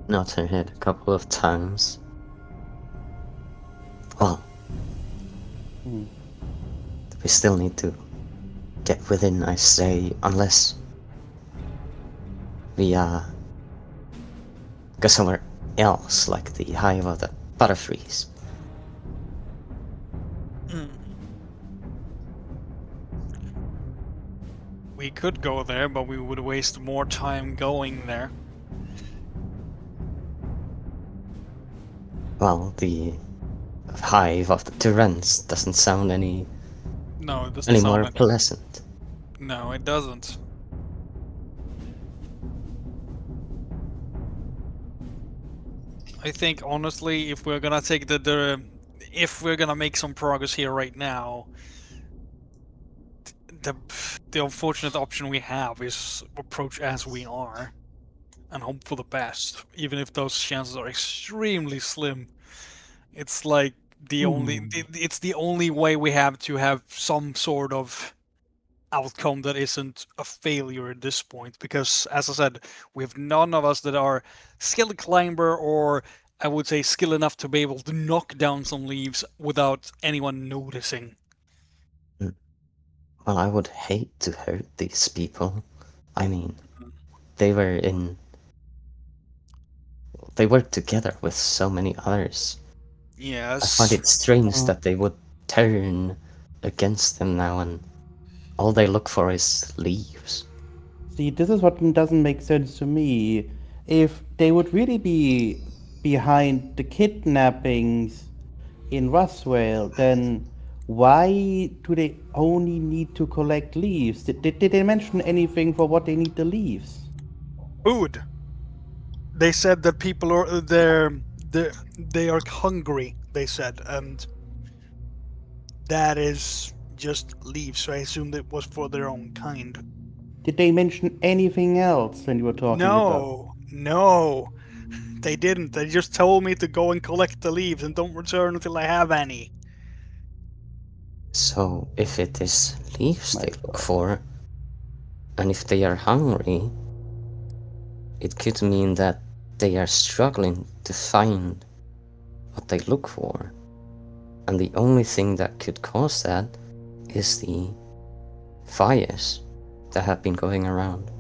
Not her head a couple of times. Well, we still need to get within, I say, unless we go somewhere else, like the hive of the butterflies. We could go there, but we would waste more time going there. Well, the hive of the Tyrants doesn't sound any No, it doesn't sound more like. pleasant. No, it doesn't. I think honestly, if we're gonna take if we're gonna make some progress here right now, the the unfortunate option we have is approach as we are and hope for the best, even if those chances are extremely slim. It's like it's the only way we have to have some sort of outcome that isn't a failure at this point, because as I said, we have none of us that are skilled climber, or I would say skill enough to be able to knock down some leaves without anyone noticing. Well, I would hate to hurt these people. I mean, they were in. They worked together with so many others. I find Yes. it strange that they would turn against them now, and all they look for is leaves. See, this is what doesn't make sense to me. If they would really be behind the kidnappings in Roswell, then why do they only need to collect leaves? Did they mention anything for what they need the leaves? Food. They said that people are they are hungry. They said, and that is just leaves. So I assumed it was for their own kind. Did they mention anything else when you were talking about? No, they didn't. They just told me to go and collect the leaves and don't return until I have any. So, if it is leaves My they look God. for, and if they are hungry, it could mean that they are struggling to find what they look for. And the only thing that could cause that is the fires that have been going around.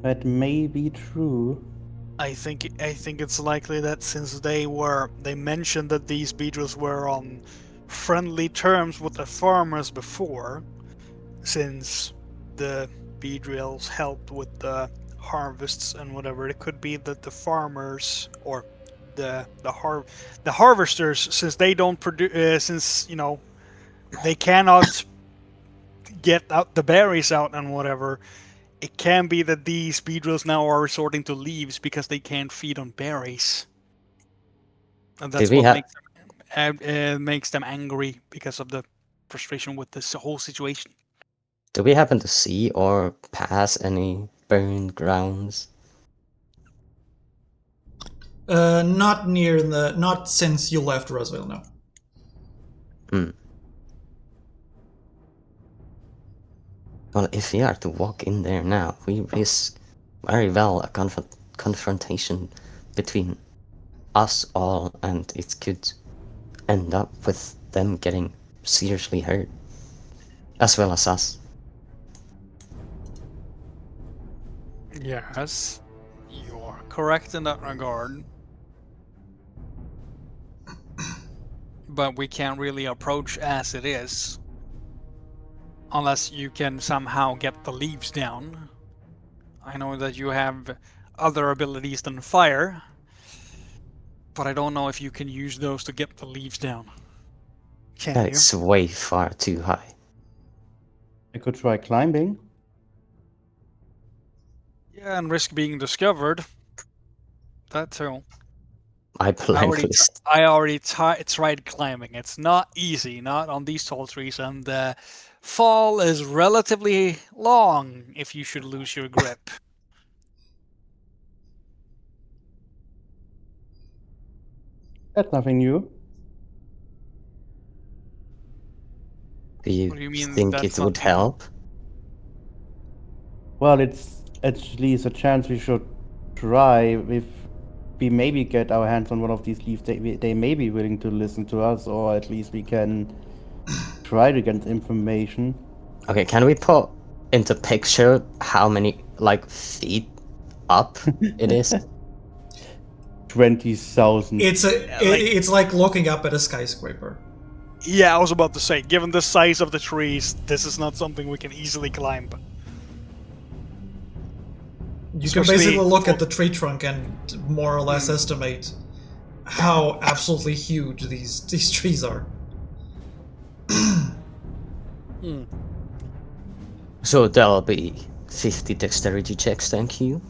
That may be true. I think it's likely that since they mentioned that these beetles were on friendly terms with the farmers before, since the beetles helped with the harvests and whatever. It could be that the farmers or the harvesters, since they don't produce, since they cannot get out the berries out and whatever. It can be that these beedrills now are resorting to leaves because they can't feed on berries, and Did that's we what have? makes them angry because of the frustration with this whole situation. Do we happen to see or pass any burned grounds? Not since you left Roseville, no. Well, if we are to walk in there now, we risk very well a confrontation between us all, and it could end up with them getting seriously hurt, as well as us. Yes, you are correct in that regard. But we can't really approach as it is. Unless you can somehow get the leaves down. I know that you have other abilities than fire, but I don't know if you can use those to get the leaves down. Can That you? is way far too high. I could try climbing. Yeah, and risk being discovered. That too. I blankly. I already tried climbing. It's not easy, not on these tall trees, and the fall is relatively long if you should lose your grip. That's nothing new. Do you What do you mean think that's it would not new? help? Well, it's at least a chance we should try. If we maybe get our hands on one of these leaves, they may be willing to listen to us, or at least we can try to get information. Okay, can we put into picture how many feet up it is? 20,000. It's like looking up at a skyscraper. Yeah, I was about to say, given the size of the trees, this is not something we can easily climb. You can basically look at the tree trunk and more or less estimate how absolutely huge these trees are. So there'll be 50 dexterity checks, thank you.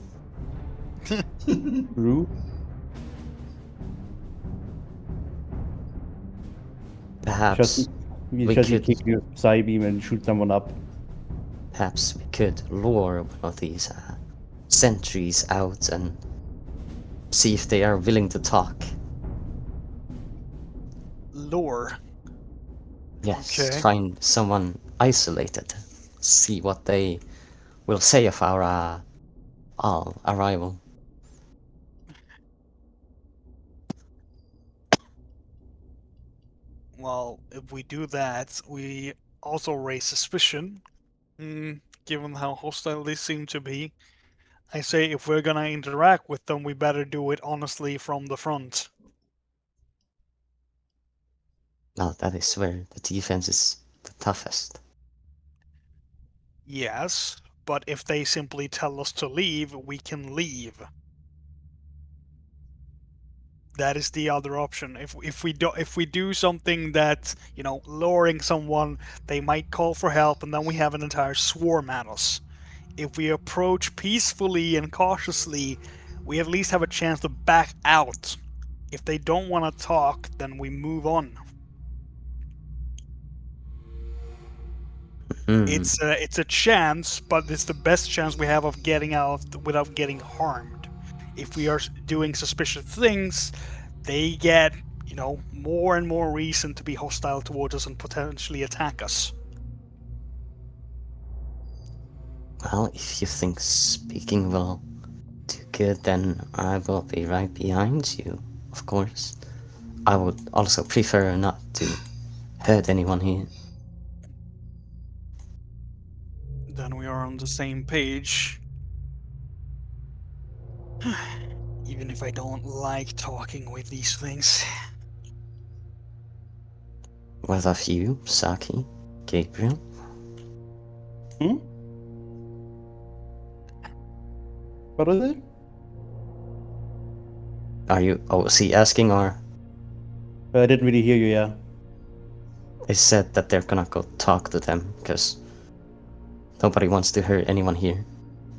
Rue? Perhaps We we just could- kick your side beam and shoot someone up. perhaps we could lure one of these sentries out and see if they are willing to talk. Lure. Yes, Okay. find someone isolated. See what they will say of our arrival. Well, if we do that, we also raise suspicion. Given how hostile they seem to be, I say if we're gonna interact with them, we better do it honestly from the front. Now that is where the defense is the toughest. Yes, but if they simply tell us to leave, we can leave. That is the other option. If we do something that, luring someone, they might call for help, and then we have an entire swarm at us. If we approach peacefully and cautiously, we at least have a chance to back out. If they don't want to talk, then we move on. It's a chance, but it's the best chance we have of getting out without getting harmed. If we are doing suspicious things, they get, more and more reason to be hostile towards us and potentially attack us. Well, if you think speaking will do good, then I will be right behind you, of course. I would also prefer not to hurt anyone here. Then we are on the same page. Even if I don't like talking with these things. What of you, Saki, Gabriel? What was it? Are you OC asking, or I didn't really hear you, yeah. they said that they're gonna go talk to them because nobody wants to hurt anyone here.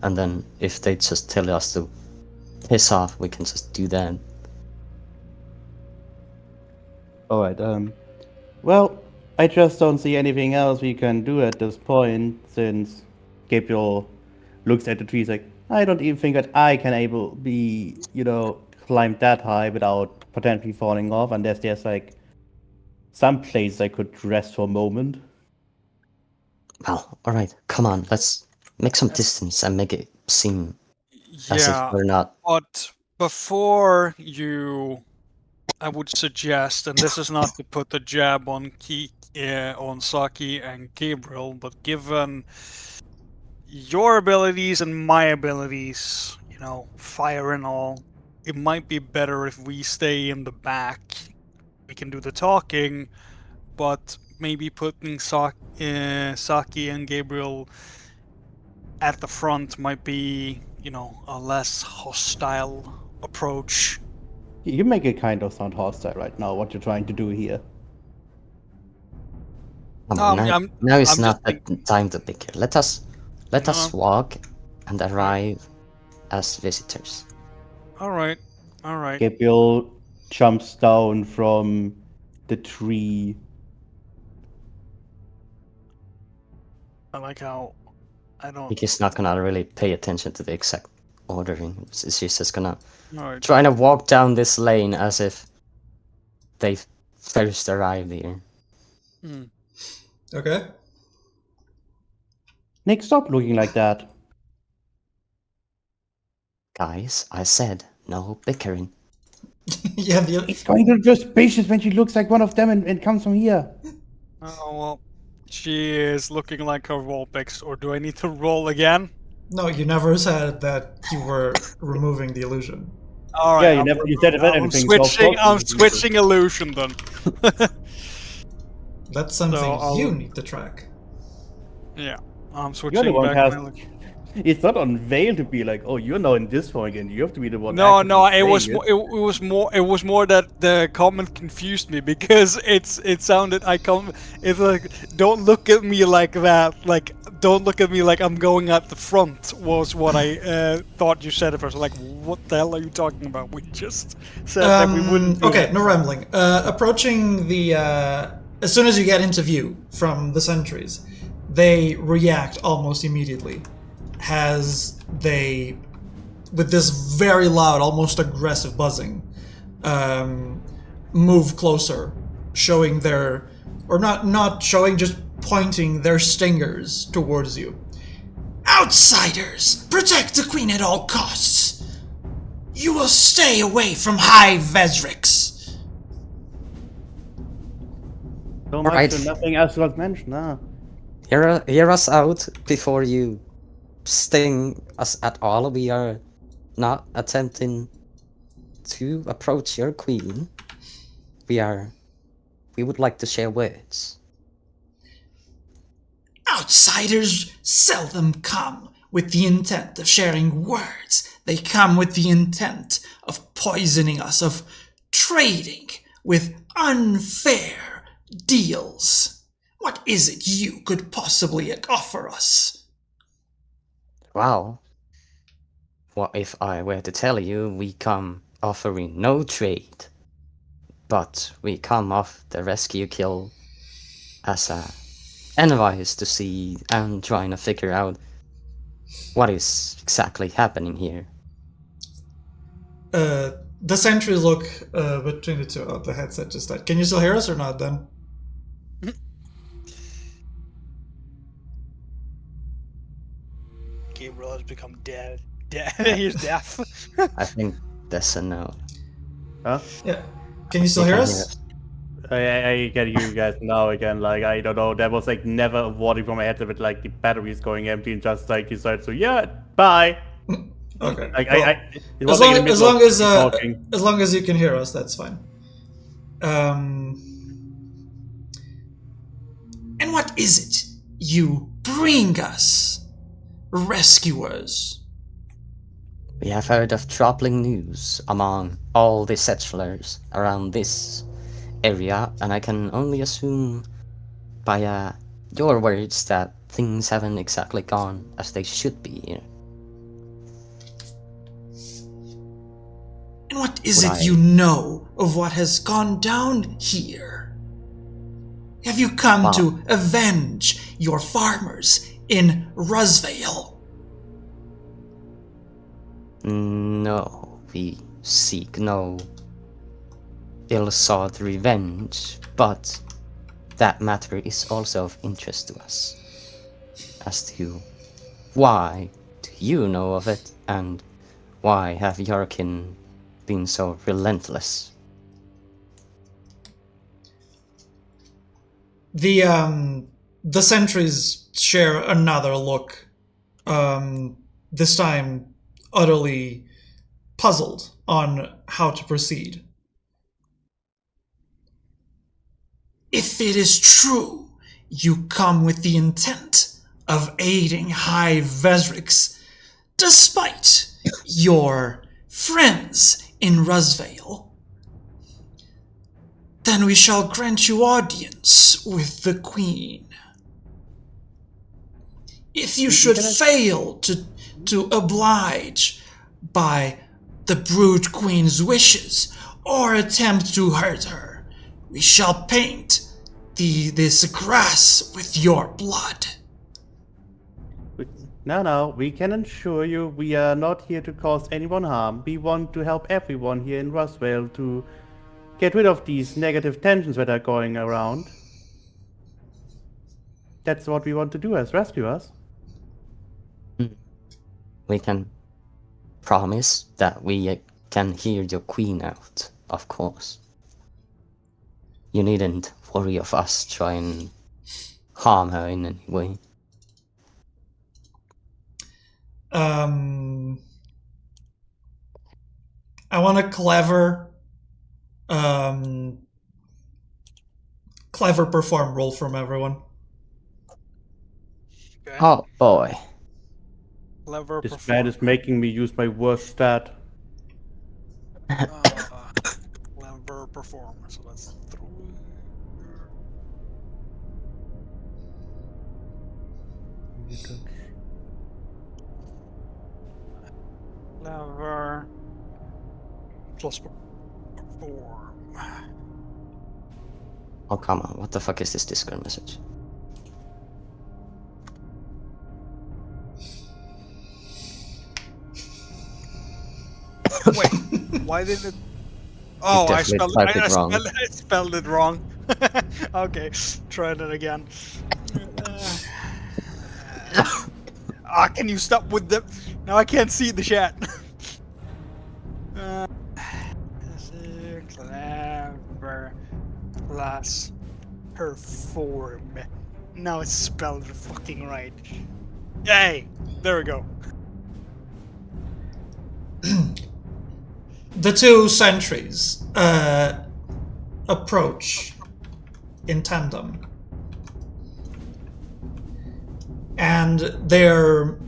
And then if they just tell us to piss off, we can just do that. Alright, well, I just don't see anything else we can do at this point, since Gabriel looks at the trees like, I don't even think that I can climb that high without potentially falling off, unless there's like some place I could rest for a moment. Well, alright, come on, let's make some distance and make it seem as if Yeah, we're not. but before you, I would suggest, and this is not to put the jab on on Saki and Gabriel, but given your abilities and my abilities, fire and all, it might be better if we stay in the back. We can do the talking, but maybe putting Saki and Gabriel at the front might be, a less hostile approach. You make it kind of sound hostile right now, what you're trying to do here. Come No, on, now is I'm not just the time to bicker. Let us No. walk and arrive as visitors. All right. Gabriel jumps down from the tree. I like how I don't. He's not gonna really pay attention to the exact ordering. She's just gonna All right. try to walk down this lane as if they first arrived here. Hmm. Okay. Nick, stop looking like that. Guys, I said no bickering. Yeah, It's going to just spacious when she looks like one of them and comes from here. Oh well, she is looking like her Vulpix. Or do I need to roll again? no, you never said that you were removing the illusion. All right. Yeah, you said about I'm anything. so of switching. course I'm you do. switching illusion then. That's something I'll- you need to track. Yeah, I'm You're switching the one back. who has. my- It's not on Veil to be like, oh, you're now in this form again. You have to be the one. No, actively it was saying it was more that the comment confused me because it sounded it's like, don't look at me like that, like don't look at me like I'm going at the front was what I thought you said at first. Like, what the hell are you talking about? We just said that we wouldn't do Okay, that. no rambling. Approaching the as soon as you get into view from the sentries, they react almost immediately. As they, with this very loud, almost aggressive buzzing, move closer, showing their, or not showing, just pointing their stingers towards you. Outsiders, protect the queen at all costs. You will stay away from High Vesrix. So much Alright. and nothing else was mentioned. Ah. Hear us out before you sting us at all. We are not attempting to approach your queen. We would like to share words. Outsiders seldom come with the intent of sharing words. They come with the intent of poisoning us, of trading with unfair deals. What is it you could possibly offer us? Wow. What if I were to tell you we come offering no trade, but we come off the rescue kill as a advice to see and trying to figure out what is exactly happening here. The sentries look between the two. Oh, the headset just died. Can you still hear us or not then? Gabriel has become dead. He's deaf. I think that's a no. Huh? Yeah. Can you still You hear can us? I get you guys now again. Like, I don't know. That was like never a warning from my headset with like the batteries going empty and just like decided. So yeah, bye. Okay. Like well, it was like in the middle of talking. as long as you can hear us, that's fine. And what is it you bring us, rescuers? We have heard of troubling news among all the settlers around this area, and I can only assume by your words that things haven't exactly gone as they should be here. And what is Would it I- you know of what has gone down here? Have you come Wow. to avenge your farmers in Rosvale? No, we seek no ill-sought revenge, but that matter is also of interest to us. As to why do you know of it, and why have your kin been so relentless? The sentries share another look, this time utterly puzzled on how to proceed. If it is true, you come with the intent of aiding High Vesrix, despite your friends in Rosvale, then we shall grant you audience with the Queen. If you should fail to oblige by the Brood Queen's wishes or attempt to hurt her, we shall paint this grass with your blood. No, we can assure you we are not here to cause anyone harm. We want to help everyone here in Roswell to get rid of these negative tensions that are going around. That's what we want to do as rescuers. We can promise that we can hear your queen out, of course. You needn't worry of us trying harm her in any way. I want a clever perform roll from everyone. Okay. Oh boy. Clever This perform. man is making me use my worst stat. Clever perform. So that's 3. Clever plus perform. Oh come on, what the fuck is this Discord message? Wait, why didn't it? Oh, I definitely spelled, typed it wrong. I spelled it wrong. Okay, try that again. Can you stop with the? Now I can't see the chat. Clever plus perform. Now it's spelled fucking right. Yay! There we go. The two sentries approach in tandem, and their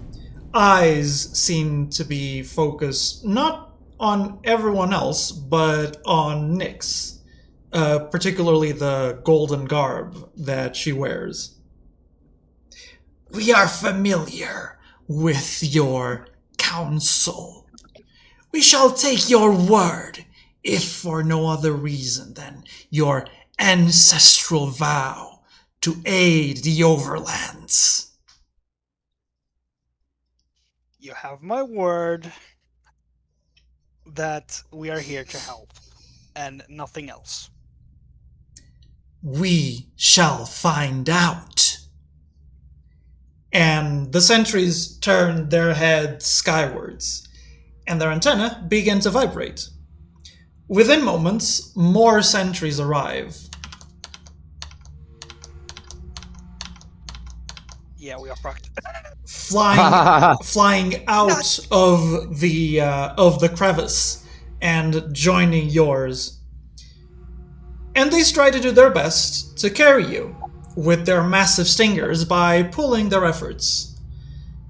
eyes seem to be focused not on everyone else, but on Nyx, particularly the golden garb that she wears. We are familiar with your counsel. We shall take your word, if for no other reason than your ancestral vow to aid the Overlands. You have my word that we are here to help, and nothing else. We shall find out. And the sentries turn their heads skywards, and their antennae begin to vibrate. Within moments, more sentries arrive. Yeah, we are fucked. Flying out of the crevice and joining yours. And they try to do their best to carry you with their massive stingers by pulling their efforts.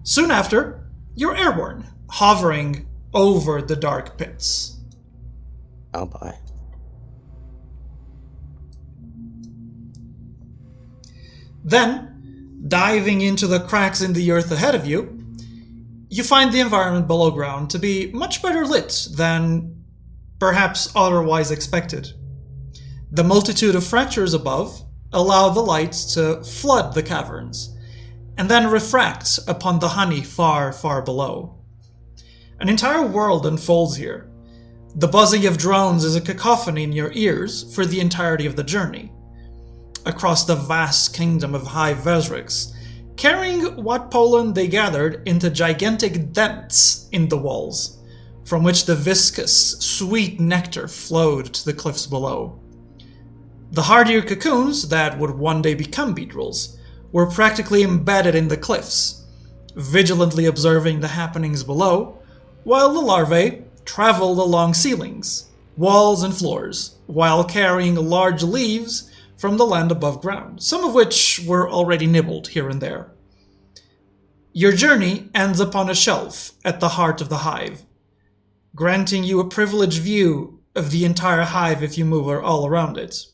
Soon after, you're airborne, hovering over the dark pits. Oh boy. Then, diving into the cracks in the earth ahead of you, you find the environment below ground to be much better lit than perhaps otherwise expected. The multitude of fractures above allow the light to flood the caverns, and then refract upon the honey far, far below. An entire world unfolds here. The buzzing of drones is a cacophony in your ears for the entirety of the journey. Across the vast kingdom of High Vesrix, carrying what pollen they gathered into gigantic dents in the walls, from which the viscous, sweet nectar flowed to the cliffs below. The hardier cocoons that would one day become beetrils were practically embedded in the cliffs, vigilantly observing the happenings below, while the larvae traveled along ceilings, walls, and floors, while carrying large leaves from the land above ground, some of which were already nibbled here and there. Your journey ends upon a shelf at the heart of the hive, granting you a privileged view of the entire hive if you move all around it.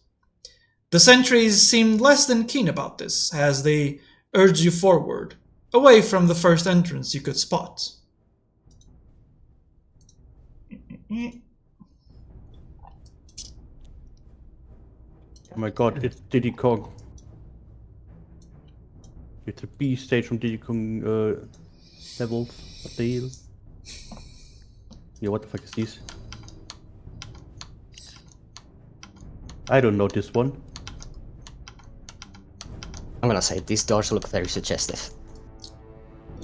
The sentries seemed less than keen about this, as they urged you forward, away from the first entrance you could spot. Oh my god, it's Diddy Kong. It's a B stage from Diddy Kong levels of the hill. Yeah, what the fuck is this? I don't know this one. I'm gonna say these doors look very suggestive.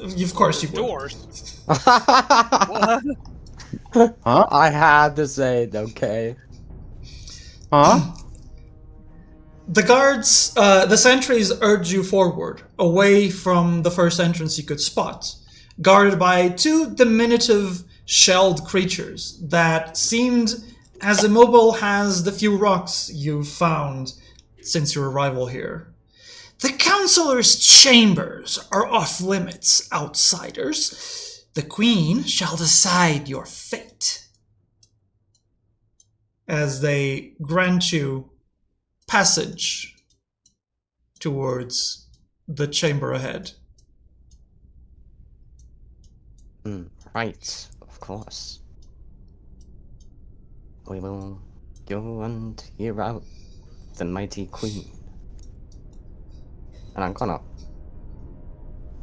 Of course you would. Doors. What? Huh? I had to say it, okay. Huh? The guards, the sentries urge you forward, away from the first entrance you could spot, guarded by two diminutive shelled creatures that seemed as immobile as the few rocks you've found since your arrival here. The Councilor's chambers are off limits, outsiders. The Queen shall decide your fate. As they grant you passage towards the chamber ahead. Right, of course. We will go and hear out the mighty queen. And I'm gonna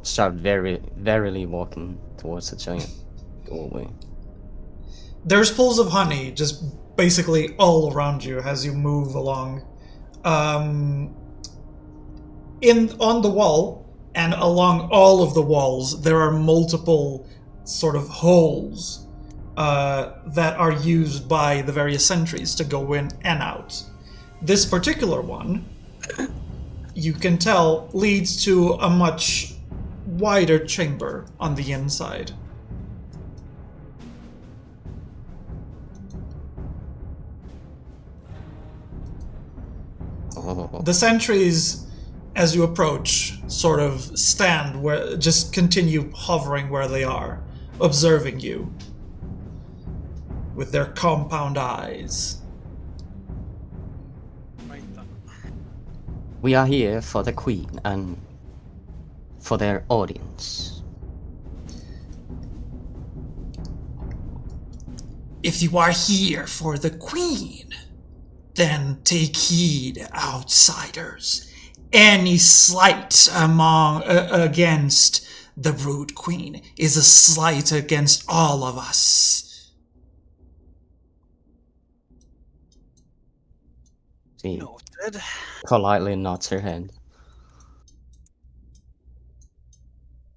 start verily walking towards the giant doorway. There's pools of honey just basically all around you as you move along. On the wall and along all of the walls, there are multiple sort of holes that are used by the various sentries to go in and out. This particular one, you can tell, leads to a much wider chamber on the inside. The sentries, as you approach, sort of stand where, just continue hovering where they are, observing you with their compound eyes. Right then. We are here for the queen and for their audience. If you are here for the Queen, then take heed, outsiders. Any slight against the Brood Queen is a slight against all of us. She Noted. politely nods her head.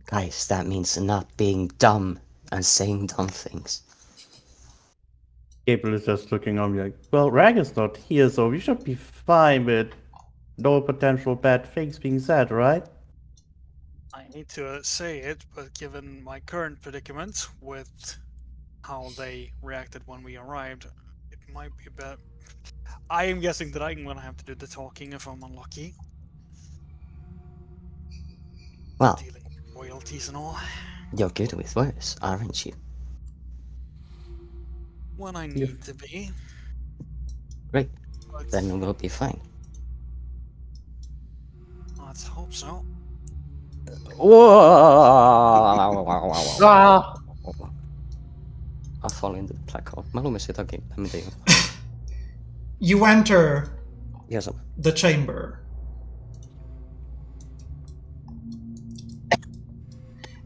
Guys, that means not being dumb and saying dumb things. Gabriel is just looking on me like, well, Rag is not here, so we should be fine with no potential bad things being said, right? I hate to say it, but given my current predicament with how they reacted when we arrived, it might be better. I am guessing that I'm gonna have to do the talking if I'm unlucky. Well, Dealing with royalties and all. you're good with words, aren't you? when I need to be. Great. But Then we'll be fine. let's hope so. Ah! I'll fall into the black hole. Mä luulen sitäkin. En tiedä. You enter Yes. the chamber.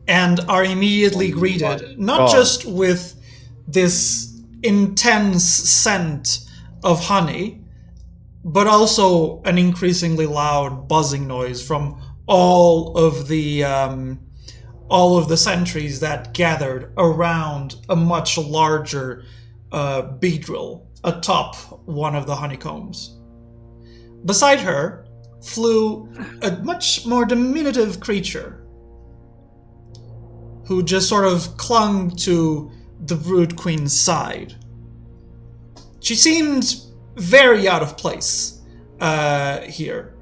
And are immediately greeted not just with this intense scent of honey, but also an increasingly loud buzzing noise from all of the sentries that gathered around a much larger beedrill atop one of the honeycombs. Beside her flew a much more diminutive creature who just sort of clung to the Brood Queen's side. She seemed very out of place here.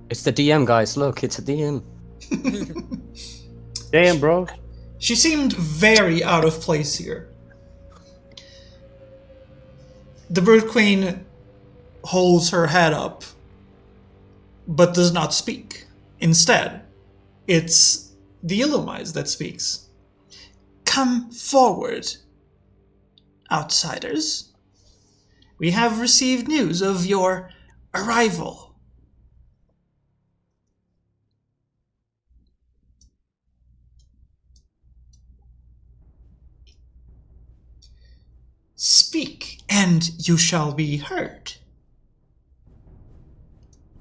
It's the DM, guys. Look, it's a DM. Damn, bro. She seemed very out of place here. The Brood Queen holds her head up, but does not speak. Instead, it's the Illumise that speaks. Come forward, outsiders. We have received news of your arrival. Speak, and you shall be heard.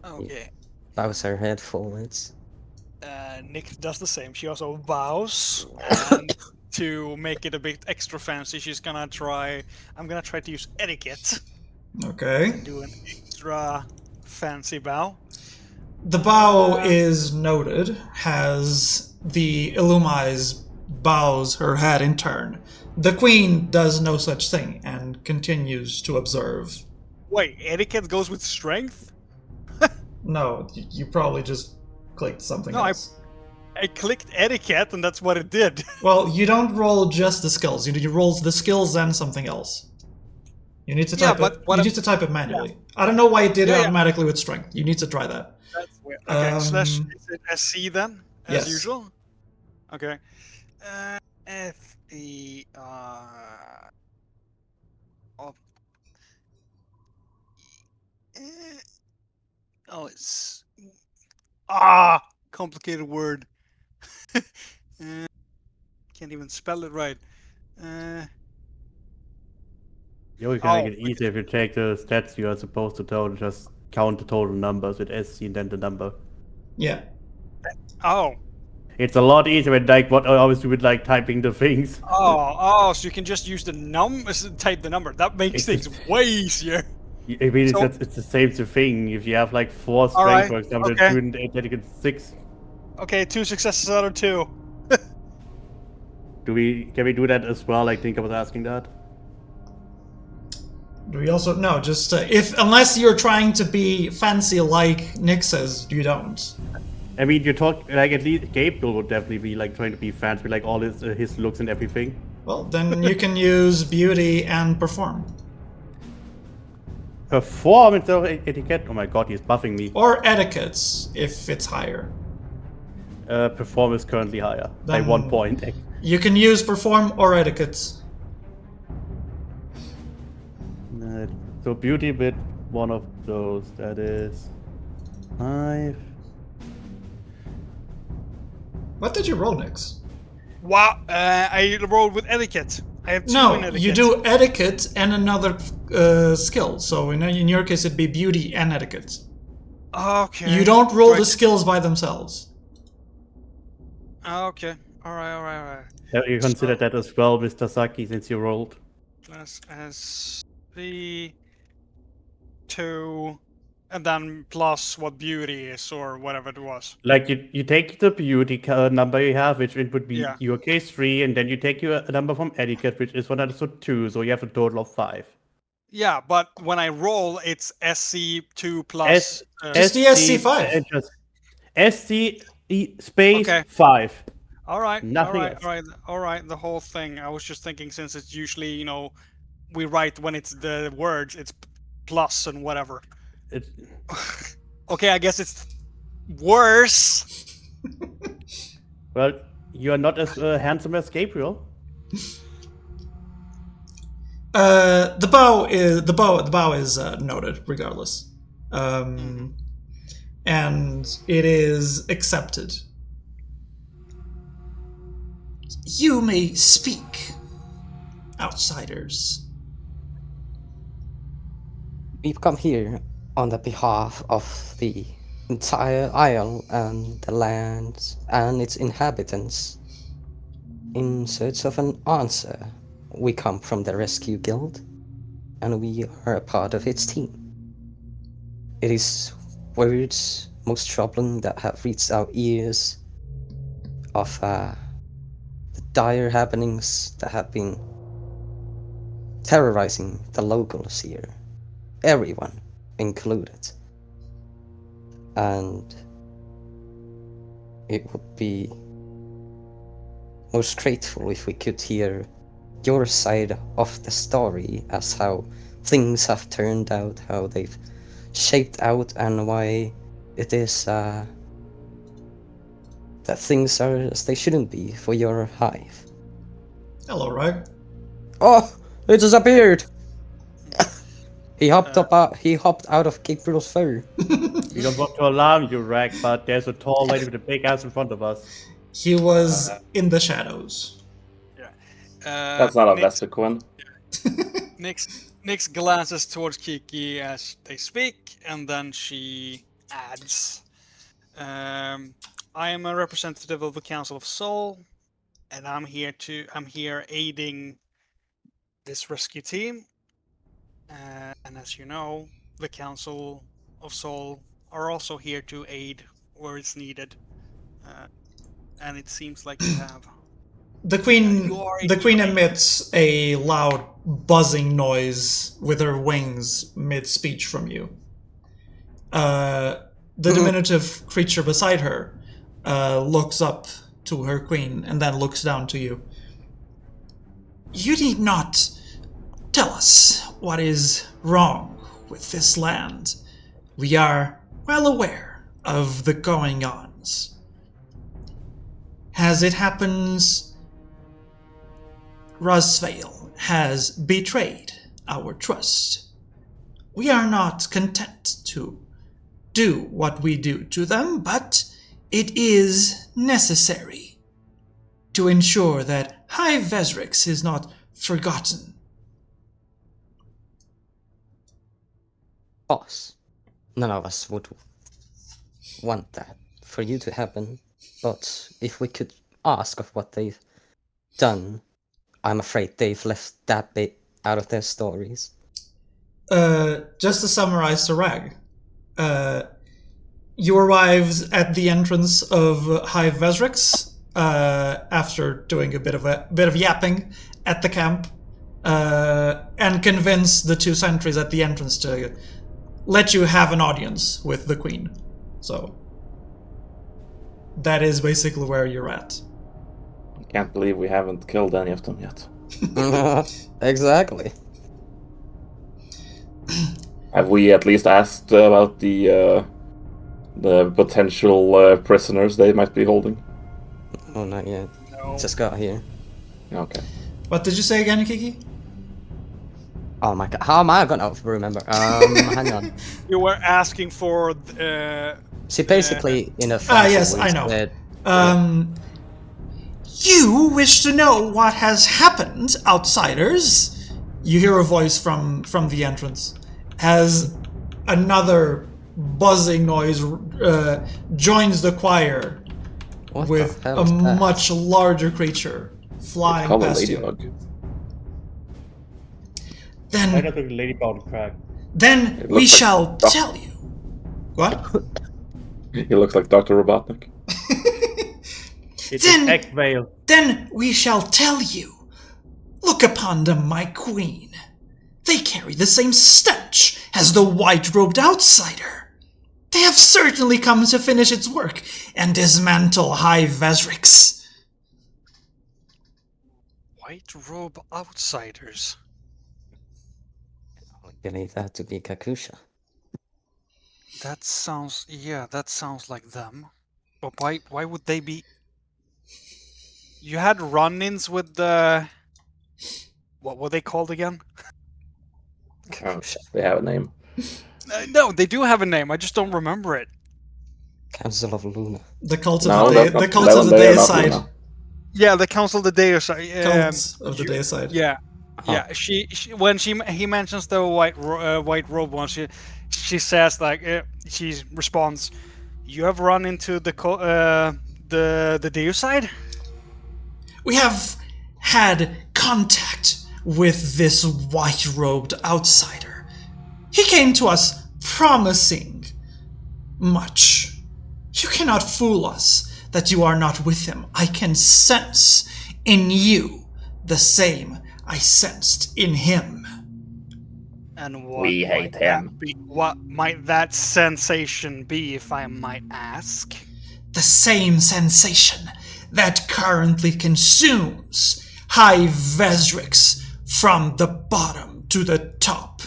Okay. Bows her head forwards. Nick does the same. She also bows, and to make it a bit extra fancy, I'm gonna try to use etiquette. Okay. Do an extra fancy bow. The bow is noted as the Illumise bows her head in turn. The queen does no such thing and continues to observe. Wait, etiquette goes with strength? No, you probably just clicked something else. I clicked etiquette and that's what it did. Well, you don't roll just the skills. You roll the skills and something else. You need to type You need to type it manually. Yeah. I don't know why it did it automatically with strength. You need to try that. That's weird. Okay, slash is it SC then? As usual? Okay. FE oh, it's complicated word. Can't even spell it right. You always gonna make it easier if you take the stats you are supposed to total, just count the total numbers with SC and then the number. Yeah. Oh. It's a lot easier than like what I always do with like typing the things. Oh, so you can just use the type the number. That makes things way easier. I mean, it's the same thing. If you have like 4 strength, for example, 2 and 8, then you get 6. Okay, 2 successes out of 2. Can we do that as well? I think I was asking that. Do we also just unless you're trying to be fancy like Nick says, you don't. I mean, you talk like at least Gabriel would definitely be like trying to be fancy with like all his looks and everything. Well, then you can use beauty and perform. Perform instead of etiquette. Oh my god, he's buffing me. Or etiquette if it's higher. Perform is currently higher by 1 point. You can use perform or etiquette. So beauty with one of those. That is 5. What did you roll, Nix? Wow, I rolled with etiquette. I have 2 in etiquette. You do etiquette and another skill. So in your case, it'd be beauty and etiquette. Okay. You don't roll the skills by themselves. Okay. All right. You consider that as well, Mr. Saki, since you rolled. Plus S3, 2, and then plus what beauty is or whatever it was. Like you take the beauty number you have, which it would be your case 3, and then you take your number from etiquette, which is 2, so you have a total of 5. Yeah, but when I roll, it's SC2 plus... just the SC5. SC space 5. All right, Nothing else. all right. The whole thing. I was just thinking, since it's usually, we write when it's the words, it's plus and whatever. It's, Okay, I guess it's worse. well, you are not as handsome as Gabriel. The bow is noted regardless, and it is accepted. You may speak, outsiders. We've come here on the behalf of the entire isle and the land and its inhabitants in search of an answer. We come from the Rescue Guild, and we are a part of its team. It is words most troubling that have reached our ears of the dire happenings that have been terrorizing the locals here, everyone included. And it would be most grateful if we could hear your side of the story, as how things have turned out, how they've shaped out, and why it is that things are as they shouldn't be for your hive. Hello, Rag. Oh, it disappeared! He hopped out of Gabriel's fur. We don't want to alarm you, Rag, but there's a tall lady with a big ass in front of us. He was in the shadows. That's not a Nix, Vestic one. Nix glances towards Kiki as they speak, and then she adds, "I am a representative of the Council of Soul, and I'm here aiding this rescue team. And as you know, the Council of Soul are also here to aid where it's needed. And it seems like you have." The queen You are emits a loud buzzing noise with her wings mid-speech from you. The diminutive creature beside her looks up to her queen and then looks down to you. You need not tell us what is wrong with this land. We are well aware of the going-ons. As it happens, Rosvale has betrayed our trust. We are not content to do what we do to them, but it is necessary to ensure that High Vesrix is not forgotten. Boss, none of us would want that for you to happen, but if we could ask of what they've done, I'm afraid they've left that bit out of their stories. Just to summarize the Rag, you arrived at the entrance of High Vesrix after doing a bit of yapping at the camp, and convinced the two sentries at the entrance to let you have an audience with the queen. So that is basically where you're at. Can't believe we haven't killed any of them yet. Exactly. Have we at least asked about the potential prisoners they might be holding? Oh, not yet. No. Just got here. Okay. What did you say again, Kiki? Oh my god, how am I gonna remember? Hang on. You were asking for She basically, in a yes, I know. said, You wish to know what has happened, outsiders? You hear a voice from the entrance. As another buzzing noise joins the choir what with the hell a is that? much larger creature flying It's called a past you. ladybug. I got the ladybug crack. Then It we looks like shall Doc- tell you. What? He looks like Dr. Robotnik. It's Then- an egg veil. Then we shall tell you. Look upon them, my queen. They carry the same stench as the white-robed outsider. They have certainly come to finish its work and dismantle High Vesrix. White robe outsiders. I believe that to be Kakusha. That sounds like them. But why would they be? You had run-ins with the what were they called again? Kakusha. They have a name. No, they do have a name. I just don't remember it. Council of Luna. The cult of No, the that's day, not. the cult of the they are not deicide. Luna. Yeah, the Council of the Deicide. Cult of the deicide. Yeah, Uh-huh. yeah. When he mentions the white robe one, she says like she responds, "You have run into the Deicide?" We have had contact with this white-robed outsider. He came to us promising much. You cannot fool us that you are not with him. I can sense in you the same I sensed in him. And what We hate him. What might that sensation be, if I might ask? The same sensation that currently consumes High Vesrix from the bottom to the top.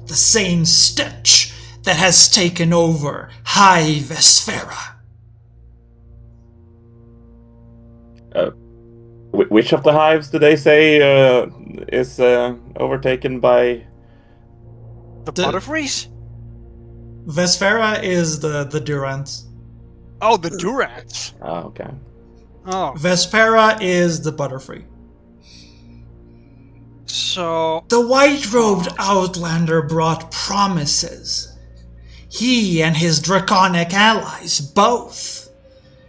The same stench that has taken over High Vesfera. Which of the hives do they say is overtaken by? The The- Butterfrees? Vesfera is the Durant. Oh, the Durants. Oh, okay. Oh, Vespera is the Butterfree. so The white-robed Outlander brought promises. He and his draconic allies both.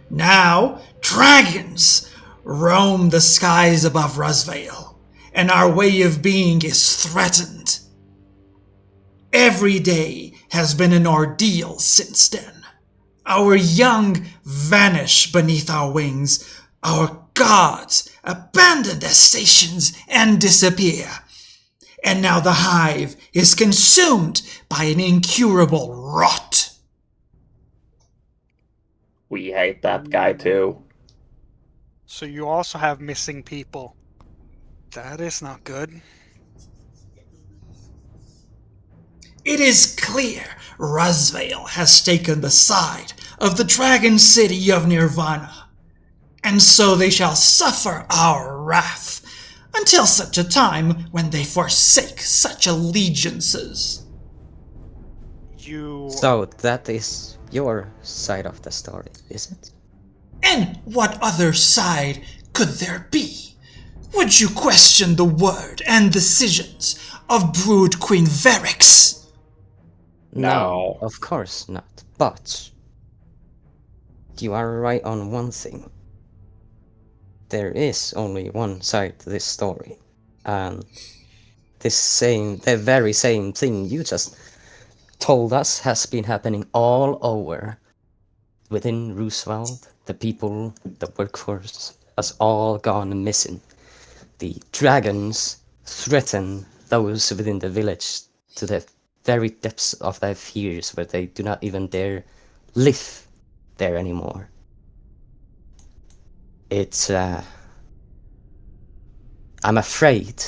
Now, dragons roam the skies above Rusvale, and our way of being is threatened. Every day has been an ordeal since then. Our young vanish beneath our wings. Our gods abandon their stations and disappear. And now the hive is consumed by an incurable rot. We hate that guy too. so you also have missing people. That is not good. It is clear Rusvale has taken the side of the dragon city of Nirvana, and so they shall suffer our wrath until such a time when they forsake such allegiances. You So that is your side of the story, is it? And what other side could there be? Would you question the word and decisions of Brood Queen Verix? No. Of course not. But you are right on one thing. There is only one side to this story, and the very same thing you just told us has been happening all over. Within Roosevelt, the people, the workforce has all gone missing. The dragons threaten those within the village to the very depths of their fears, where they do not even dare live there anymore. It's I'm afraid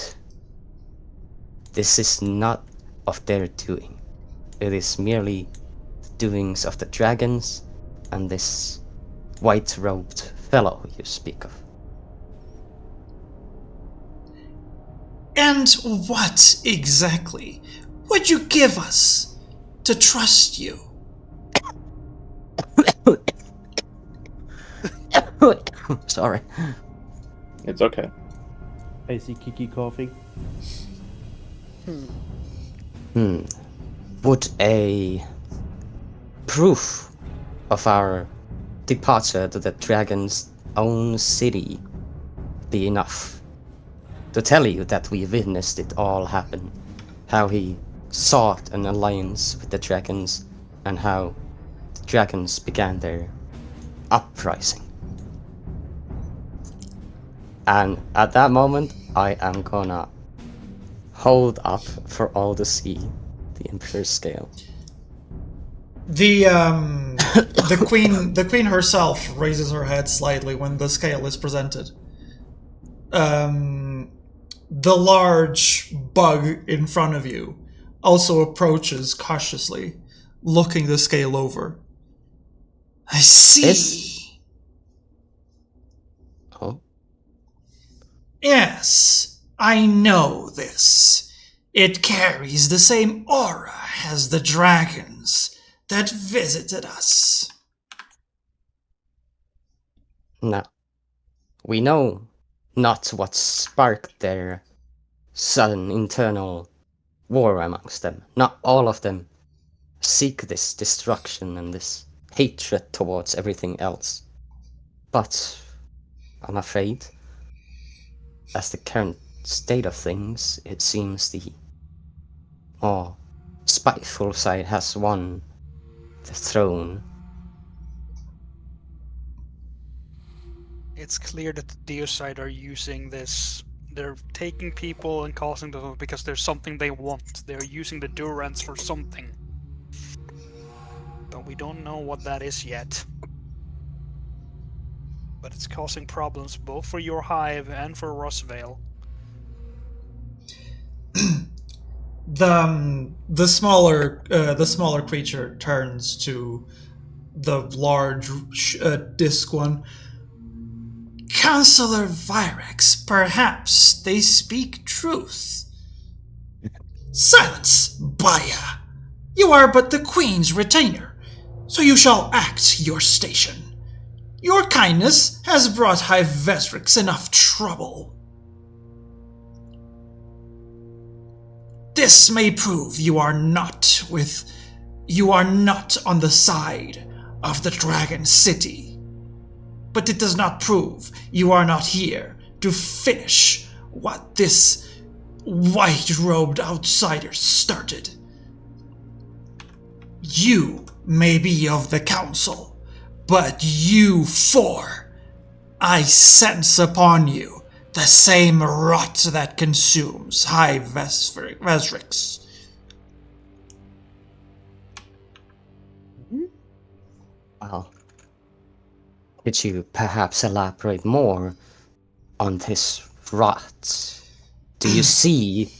this is not of their doing. It is merely the doings of the dragons and this white-robed fellow you speak of. And what exactly would you give us to trust you? Sorry. It's okay. I see Kiki coughing. Would a proof of our departure to the dragon's own city be enough to tell you that we witnessed it all happen? How he sought an alliance with the dragons, and how the dragons began their uprising. And at that moment, I am gonna hold up for all to see the Emperor's scale. The queen herself raises her head slightly when the scale is presented. the large bug in front of you also approaches cautiously, looking the scale over. I see. Oh, Yes, I know this. It carries the same aura as the dragons that visited us. now we know not what sparked their sudden internal war amongst them. Not all of them seek this destruction and this hatred towards everything else. But I'm afraid, as the current state of things, it seems the more spiteful side has won the throne. It's clear that the Deicide are using this. They're taking people and causing them because there's something they want. They're using the Durance for something. But we don't know what that is yet. But it's causing problems both for your hive and for Rossvale. The smaller creature turns to the large disc one. Counselor Virex, perhaps they speak truth. Silence, Baya! You are but the Queen's retainer, so you shall act your station. Your kindness has brought High Vesrix enough trouble. This may prove you are not on the side of the Dragon City. But it does not prove you are not here to finish what this white-robed outsider started. You may be of the council, but you four, I sense upon you the same rot that consumes High Vesrix. Well, could you perhaps elaborate more on this rot? Do you see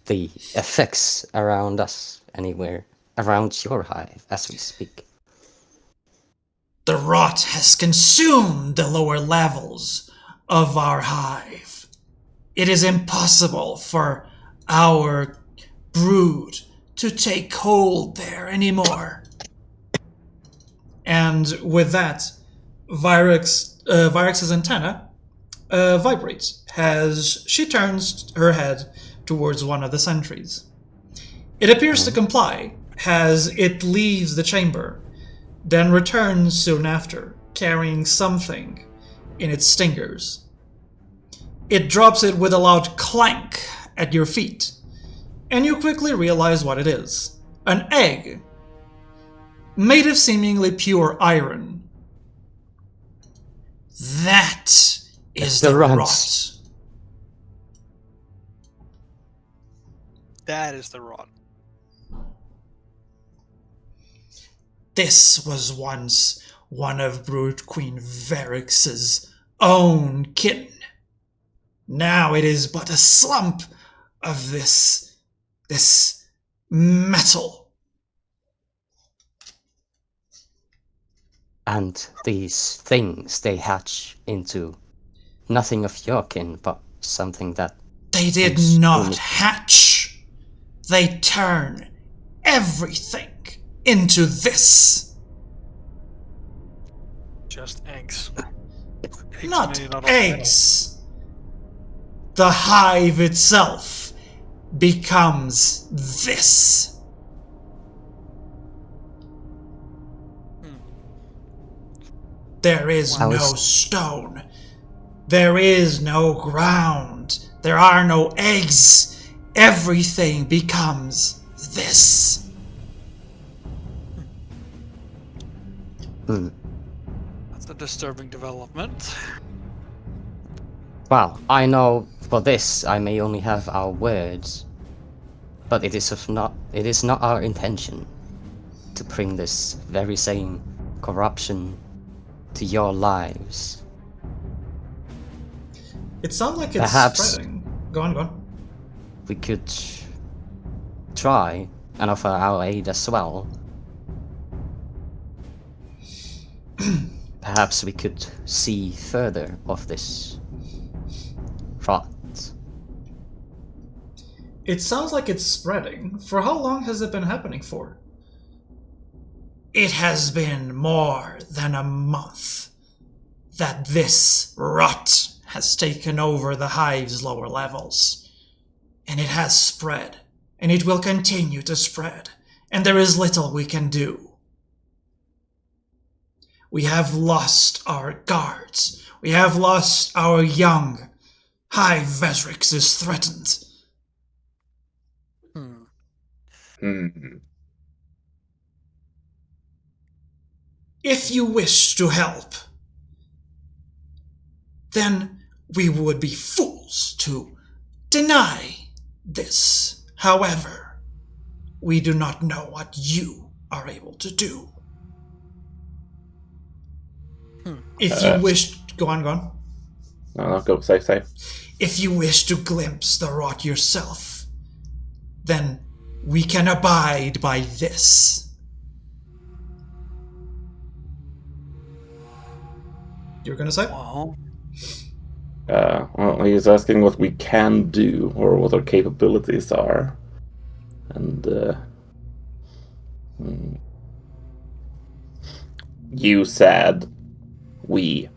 the effects around us anywhere, around your hive as we speak? The rot has consumed the lower levels of our hive. It is impossible for our brood to take hold there anymore. And with that, Virex's antenna vibrates as she turns her head towards one of the sentries. It appears to comply as it leaves the chamber, then returns soon after, carrying something in its stingers. It drops it with a loud clank at your feet, and you quickly realize what it is. An egg, made of seemingly pure iron. That is the rot. That is the rot. This was once one of Brood Queen Verix's own kin. Now it is but a slump of this metal. And these things, they hatch into nothing of your kin, but something that... They did not hatch. They turn everything into this. Just eggs. Not made out of eggs. The hive itself becomes this. There is no stone. There is no ground. There are no eggs. Everything becomes this. That's a disturbing development. Well, I know for this I may only have our words, but it is not our intention to bring this very same corruption to your lives. It sounds like it's Perhaps- spreading. Go on. We could try and offer our aid as well. Perhaps we could see further of this rot. It sounds like it's spreading. For how long has it been happening for? It has been more than a month that this rot has taken over the hive's lower levels. And it has spread, and it will continue to spread, and there is little we can do. We have lost our guards. We have lost our young. Hive Vesrix is threatened. If you wish to help, then we would be fools to deny this. However, we do not know what you are able to do. If you wish... Go on. No, go, say. If you wish to glimpse the rot yourself, then we can abide by this. You're gonna say? Well, He's asking what we can do, or what our capabilities are. And, you said we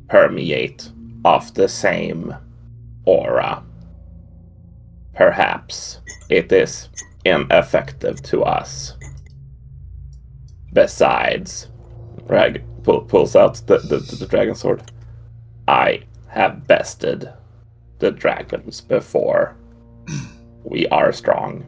permeate off the same aura. Perhaps it is ineffective to us. Besides, Rag pulls out the dragon sword. I have bested the dragons before. We are strong.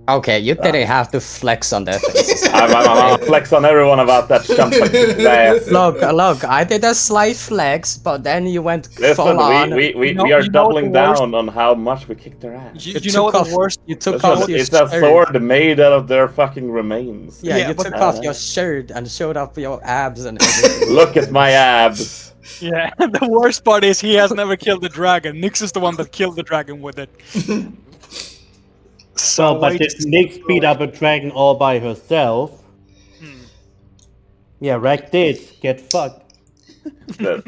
Okay, you didn't have to flex on their faces. I'm flex on everyone about that jumping ass. Look, I did a slight flex, but then you went Listen, full on. we know- are you know doubling the worst- down on how much we kicked their ass. you know the worst? You took Listen, off your it's a shirt. sword made out of their fucking remains. Yeah, Yeah, you but- took off your shirt and showed up your abs and everything. Look at my abs. Yeah, the worst part is he has never killed the dragon. Nyx is the one that killed the dragon with it. So Well, but wait did to see Nyx the beat story. up a dragon all by herself? Yeah, Rag did. Get fucked. The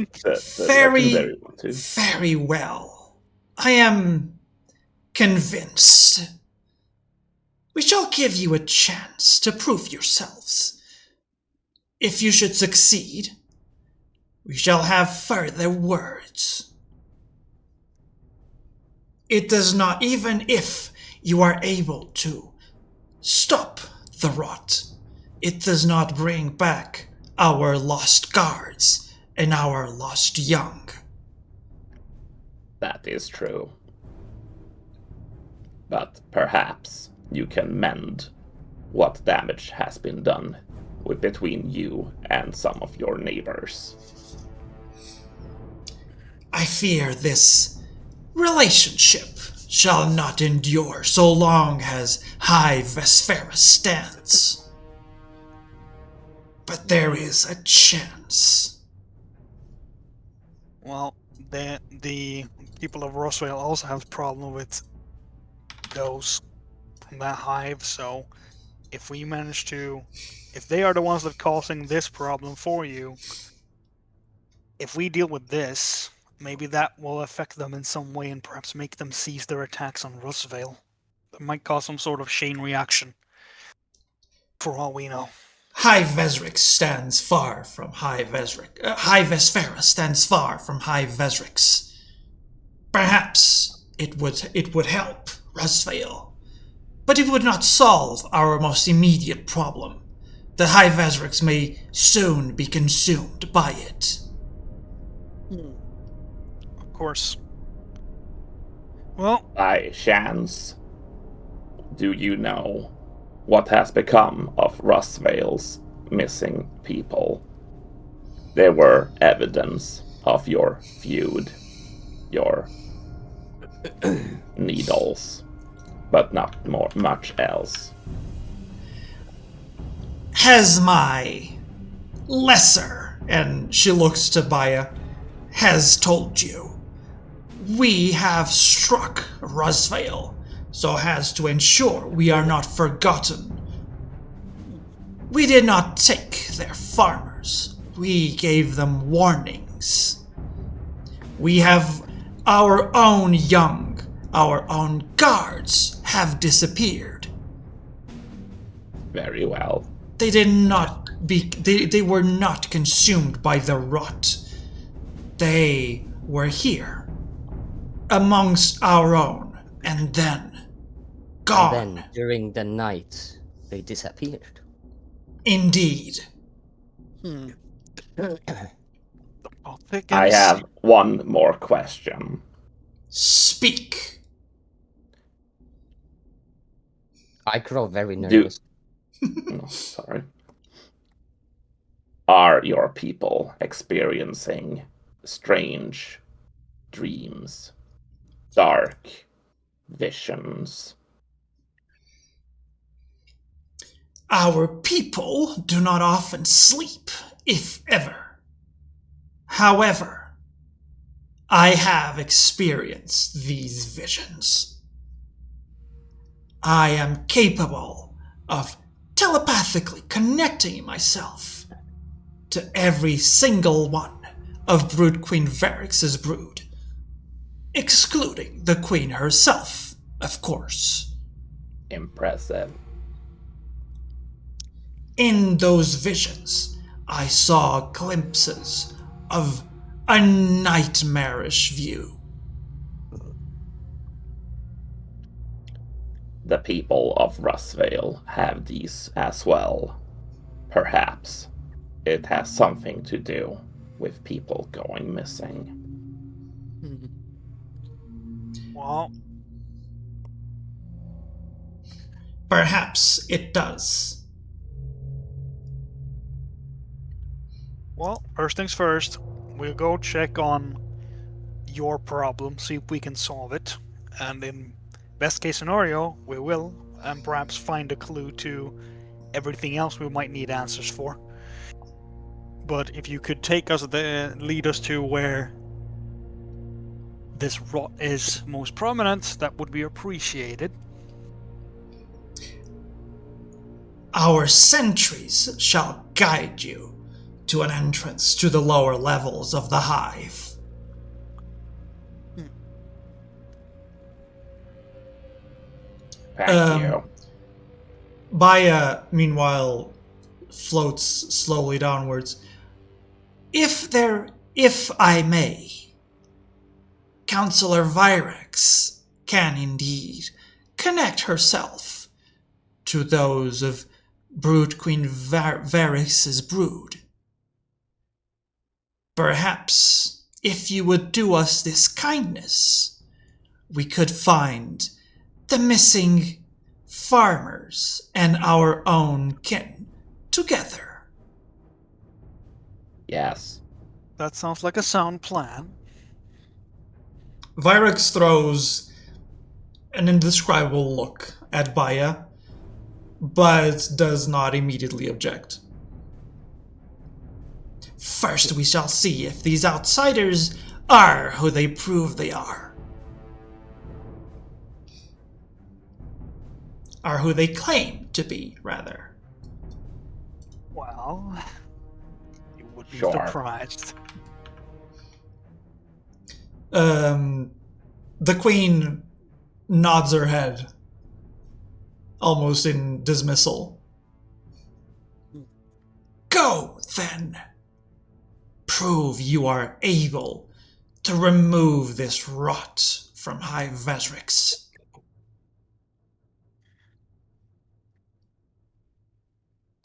Very, legendary one too. very well. I am convinced. We shall give you a chance to prove yourselves. If you should succeed, we shall have further words. It does not, even if you are able to stop the rot, it does not bring back our lost guards and our lost young. That is true. But perhaps you can mend what damage has been done between you and some of your neighbors. I fear this relationship shall not endure so long as High Vesphera stands. But there is a chance. Well, the people of Roswell also have a problem with those from that hive, so if we manage to... If they are the ones that are causing this problem for you, if we deal with this, maybe that will affect them in some way and perhaps make them cease their attacks on Roosevelt. That might cause some sort of chain reaction, for all we know. High Vesrix stands far from High Vesrix. High Vesphera stands far from High Vesrix. Perhaps it would help Roosevelt, but it would not solve our most immediate problem. The High Vesrix may soon be consumed by it. Of course. Well, By chance, do you know what has become of Roosevelt missing people? There were evidence of your feud, your needles, but not much else. Has my lesser and she looks to Baya, has told you. We have struck Rosvale, so as to ensure we are not forgotten. We did not take their farmers. We gave them warnings. We have our own young, our own guards have disappeared. Very well. They did not they were not consumed by the rot. They were here, amongst our own, and then gone. And then, during the night, they disappeared. Indeed. I have one more question. Speak. I grow very nervous. No, sorry. Are your people experiencing strange dreams, dark visions? Our people do not often sleep, if ever. However, I have experienced these visions. I am capable of telepathically connecting myself to every single one of Brood Queen Varix's brood, excluding the Queen herself, of course. Impressive. In those visions, I saw glimpses of a nightmarish view. The people of Rosvale have these as well. Perhaps it has something to do with people going missing. Well, Perhaps it does. first things first, we'll go check on your problem, see if we can solve it, and in best case scenario, we will, and perhaps find a clue to everything else we might need answers for. But if you could take us lead us to where this rot is most prominent, that would be appreciated. Our sentries shall guide you to an entrance to the lower levels of the hive. Thank you. Baya, meanwhile, floats slowly downwards. If I may, Counselor Virex can indeed connect herself to those of Brood Queen Varix's brood. Perhaps, if you would do us this kindness, we could find the missing farmers and our own kin together. Yes. That sounds like a sound plan. Virex throws an indescribable look at Baya, but does not immediately object. First, we shall see if these outsiders are who they prove they are. Are who they claim to be, rather. Well, you would be Sure. surprised. The Queen nods her head, almost in dismissal. Go, then. Prove you are able to remove this rot from High Vesrix.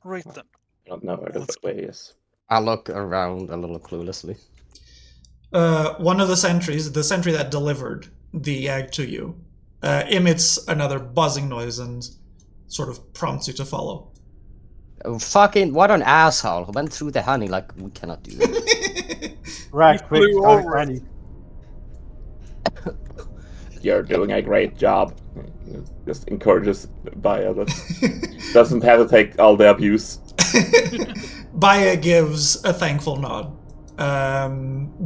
Right then. I don't know where the way is. I look around a little cluelessly. One of the sentries, the sentry that delivered the egg to you, emits another buzzing noise and sort of prompts you to follow. Oh, fucking, what an asshole. Went through the honey, like, we cannot do that. Right, quick, flew start over it. running. You're doing a great job. Just encourages Baya that doesn't have to take all the abuse. Baya gives a thankful nod,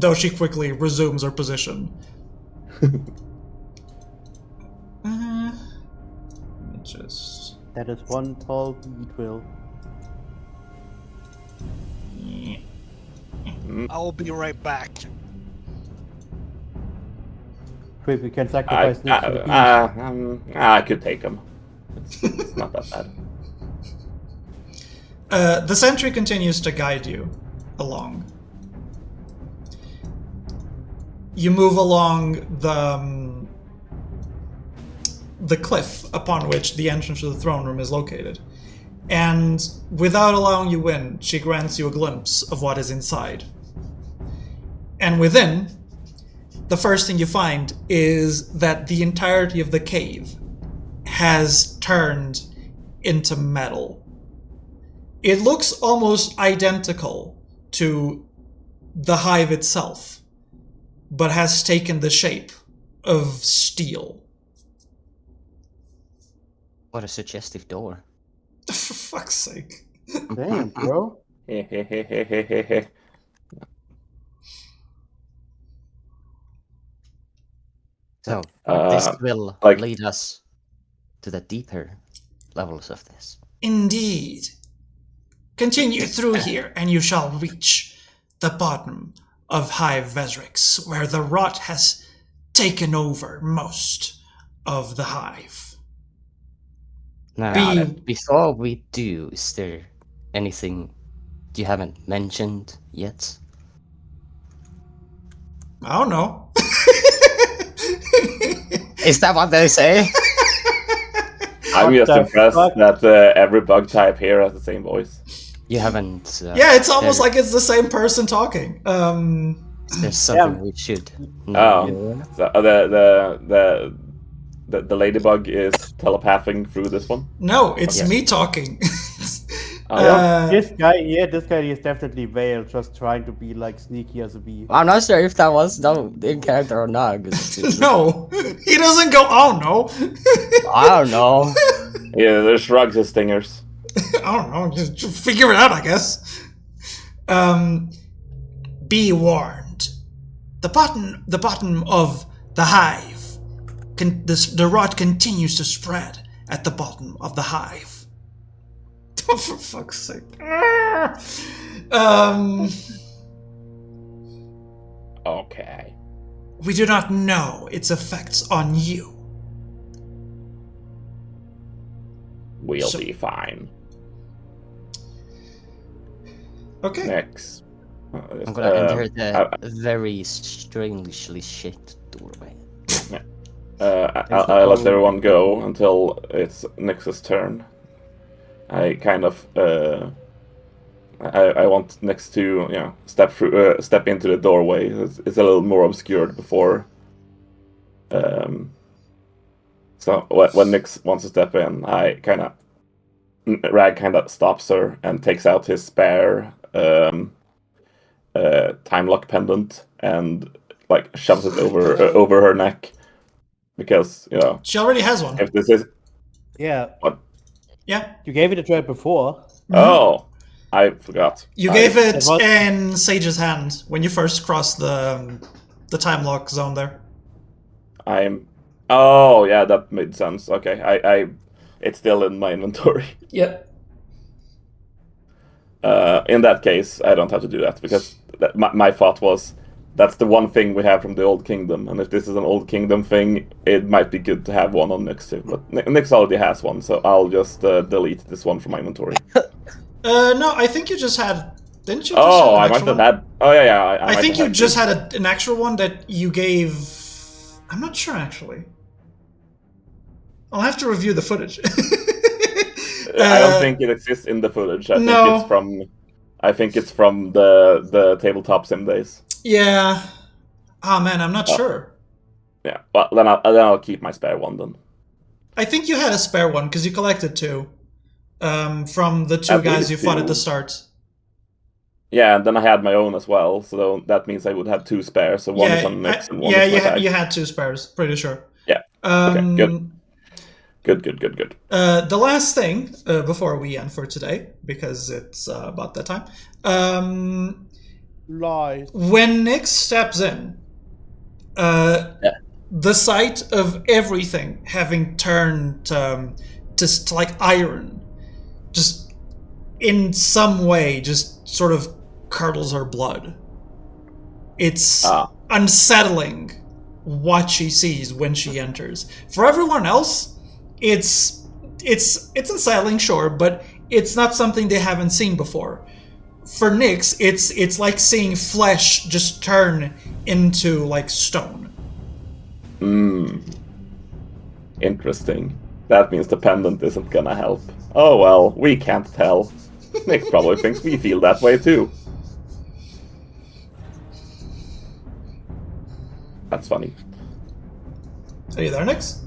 though she quickly resumes her position. Let me just... That is one tall beetle. I will be right back. Quick, we can sacrifice Nick for the bees. I could take him. It's not that bad. The sentry continues to guide you along. You move along the cliff upon which the entrance to the throne room is located. And without allowing you in, she grants you a glimpse of what is inside. And within, the first thing you find is that the entirety of the cave has turned into metal. It looks almost identical to the hive itself, but has taken the shape of steel. What a suggestive door. For fuck's sake. Damn, bro. So, Uh, this will like- lead us to the deeper levels of this. Indeed. Continue through here, and you shall reach the bottom of Hive Vesrix, where the rot has taken over most of the hive. Now, before we do, is there anything you haven't mentioned yet? I don't know. Is that what they say? I'm just the impressed fuck? that every bug type here has the same voice. You haven't. Yeah, it's almost like it's the same person talking. Is there something we should Oh, know? so the ladybug is telepathing through this one. No, it's Yes. me talking. Oh, yeah. This guy is definitely Vale, just trying to be like sneaky as a bee. I'm not sure if that was in character or not. No, he doesn't go, oh no. I don't know. Yeah, there's shrugs and stingers. I don't know, just figure it out, I guess. Be warned. The bottom of the hive, the rot continues to spread at the bottom of the hive. Oh, for fuck's sake. Okay. We do not know its effects on you. We'll So- be fine. Okay. Next. I'm gonna enter the very strangely shaped doorway. I'll let everyone go until it's Nyx's turn. I kind of I want Nyx to step into the doorway. It's a little more obscured before. So when Nyx wants to step in, Rag kind of stops her and takes out his spare time lock pendant and like shoves it over her neck because She already has one. if this is Yeah. What? Yeah. You gave it a try before. Oh, I forgot. You gave it It was- in Sage's hand when you first crossed the time lock zone there. Oh yeah, that made sense. Okay, it's still in my inventory. Yep. In that case, I don't have to do that because my thought was that's the one thing we have from the Old Kingdom, and if this is an Old Kingdom thing, it might be good to have one on Nyx too. But Nyx already has one, so I'll just delete this one from my inventory. No, I think you just had. Didn't you? Just Oh, have I an might actual have one? had. Oh yeah. I I might think have you just two. had an actual one that you gave. I'm not sure actually. I'll have to review the footage. I don't think it exists in the footage. I think it's from the tabletop sim days. Yeah. Oh man, I'm not sure. Yeah, but then I'll keep my spare one then. I think you had a spare one because you collected two from the two At guys you least fought at the two. start. Yeah, and then I had my own as well, so that means I would have two spares. So one is on Nyx and one is my bag. you had two spares, pretty sure. Yeah. Okay, good. Good. The last thing before we end for today, because it's about that time. Lies. When Nick steps in, the sight of everything having turned just like iron, just in some way, just sort of curdles her blood. It's unsettling what she sees when she enters. For everyone else, it's unsettling, sure, but it's not something they haven't seen before. For Nyx, it's like seeing flesh just turn into like stone. Interesting. That means the pendant isn't gonna help. Oh well, we can't tell. Nick probably thinks we feel that way too. That's funny. Are you there, Nyx?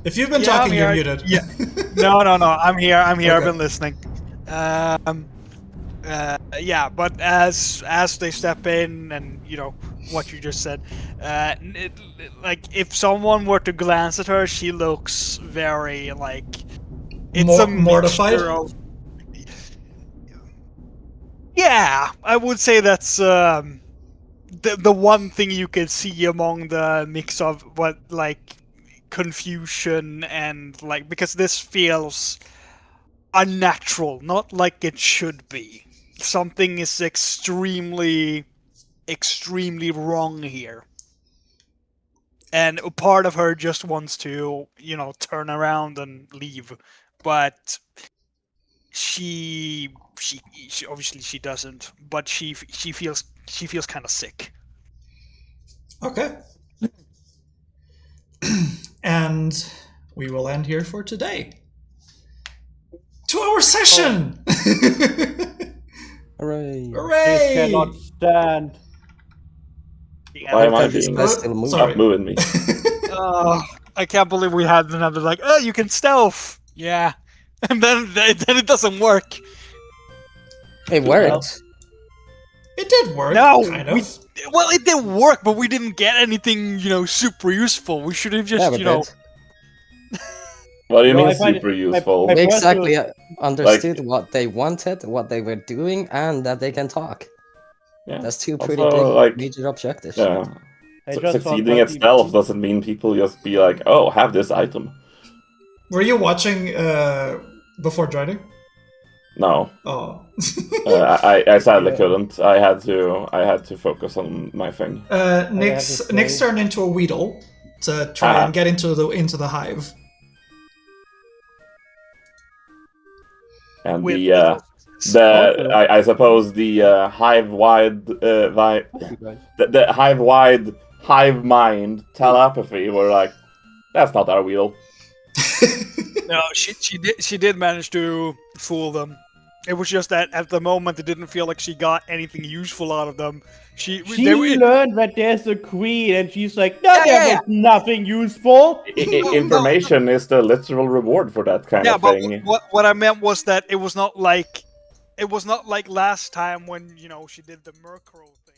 If you've been talking, you're muted. Yeah. No. I'm here. Okay. I've been listening. Yeah, but as they step in, and what you just said, like if someone were to glance at her, she looks very like it's a mortified. of, yeah, I would say that's the one thing you can see among the mix of what like confusion and like, because this feels unnatural, not like it should be. Something is extremely wrong here. And a part of her just wants to, turn around and leave. But she obviously she doesn't, but she feels kind of sick. Okay. And we will end here for today. 2-hour session! Hooray! Hooray! This cannot stand. Why am I This being... guy's still moving. Sorry. Stop moving me. I can't believe we had another like, oh, you can stealth. Yeah. And then it doesn't work. It worked. It did work, No, kind of. Well, it did work, but we didn't get anything, super useful. We should have just, Yeah, we did. What do you No, mean I find super it- useful? my We exactly personal- understood what they wanted, what they were doing, and that they can talk. Yeah. That's two pretty Also, big like, major objectives. Yeah. I just thought Succeeding about at stealth doesn't mean people just be like, oh, have this item. Were you watching before joining? No. Oh. I sadly Yeah. couldn't. I had to focus on my thing. Nyx turned into a Weedle to try and get into the hive. And With I suppose the hive-wide the hive-wide hive mind telepathy were like, that's not our wheel. No, she did manage to fool them. It was just that at the moment it didn't feel like she got anything useful out of them. She learned that there's a queen, and she's like, no, Yeah, there yeah, was nothing useful. Information is the literal reward for that kind yeah, of but thing. what I meant was that it was not like last time when she did the Murkrow thing.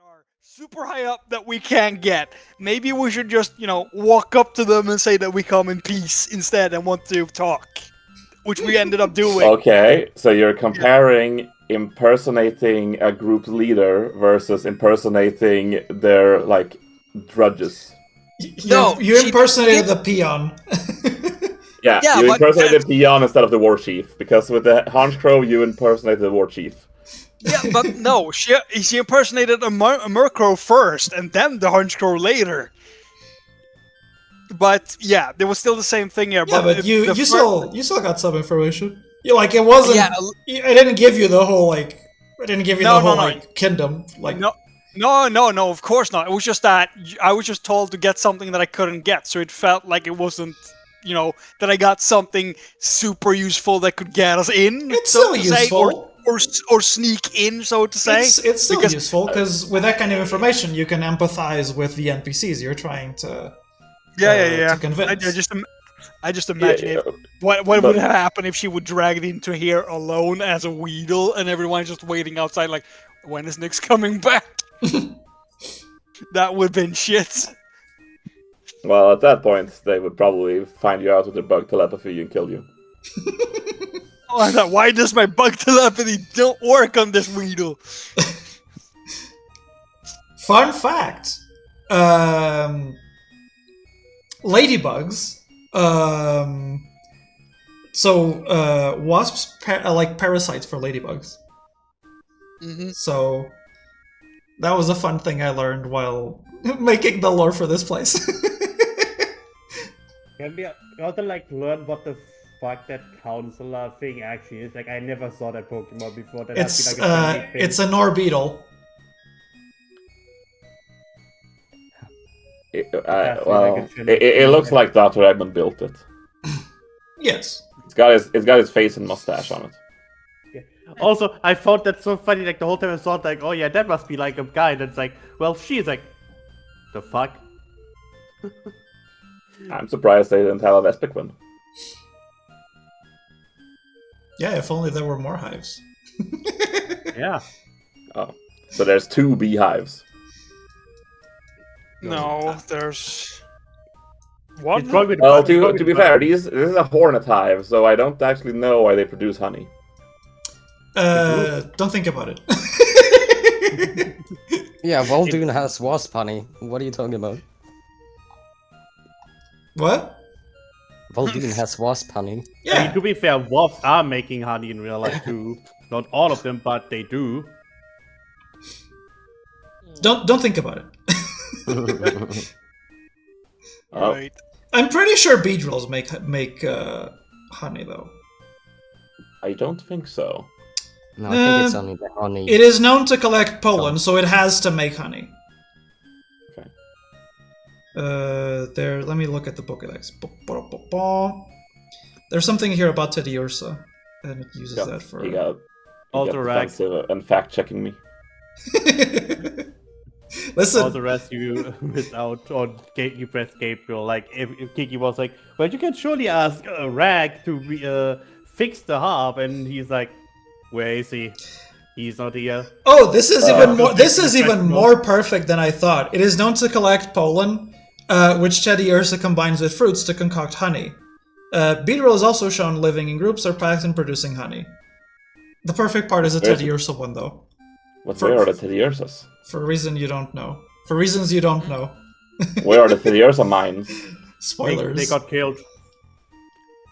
Are super high up that we can't get. Maybe we should just, walk up to them and say that we come in peace instead and want to talk, which we ended up doing. Okay, so you're comparing impersonating a group leader versus impersonating their, like, drudges. You impersonated the peon. Yeah, Yeah, you but impersonated the peon instead of the war chief, because with the Honchcrow, you impersonated the war chief. Yeah, but no, she impersonated a Murkrow first, and then the Honchcrow later. But yeah, there was still the same thing here. Yeah, but you still got some information. You like it wasn't. Yeah, I didn't give you the whole like. I didn't give you the whole like kingdom. Like no, of course not. It was just that I was just told to get something that I couldn't get, so it felt like it wasn't. That I got something super useful that could get us in. it's so still to say, useful. or sneak in, so to say. It's still Because- useful because with that kind of information, you can empathize with the NPCs you're trying to to convince. I just imagine what would happen if she would drag it into here alone as a Weedle, and everyone's just waiting outside, like, when is Nyx coming back? That would have been shit. Well, at that point, they would probably find you out with their bug telepathy and kill you. Oh, I thought, why does my bug telepathy don't work on this Weedle? Fun fact: ladybugs. Wasps are like parasites for ladybugs. Mm-hmm. So that was a fun thing I learned while making the lore for this place. Can we also like learn what the fuck that counselor thing actually is? Like I never saw that Pokemon before. That has It's been, like, a trendy thing. it's a Norbeetle. It looks like Dr. Edmund built it. Yes. It's got his face and mustache on it. Also, I thought that's so funny. Like the whole time I thought, like, oh yeah, that must be like a guy. That's like, well, she's like, the fuck. I'm surprised they didn't have a Vespiquen. Yeah, if only there were more hives. Yeah. Oh, so there's 2 beehives. No, there's one. It's probably Well, to be fair, this is a hornet hive, so I don't actually know why they produce honey. Don't think about it. Yeah, Voldoon has wasp honey. What are you talking about? What? Voldoon has wasp honey. I mean, Yeah. to be fair, wasps are making honey in real life too. Not all of them, but they do. Don't think about it. Oh, Right. I'm pretty sure beedrills make honey though. I don't think so. No, I think it's only the honey. It is known to collect pollen, so it has to make honey. Okay. There. Let me look at the Pokédex. There's something here about Teddiursa, and it uses that for. He got Alterac. defensive and fact-checking me. Listen. All the rest you missed out on. You pressed Gabriel. Like if Kiki was like, well, you can surely ask Rag to fix the harp, and he's like, where is he? He's not here. Oh, this is even more. This is even more perfect than I thought. It is known to collect pollen, which Teddiursa combines with fruits to concoct honey. Beedrill is also shown living in groups or packs and producing honey. The perfect part is a Teddiursa one, though. Where are the Teddiursas? For a reason you don't know. For reasons you don't know. Where are the Teddiursa mines? Spoilers. They got killed.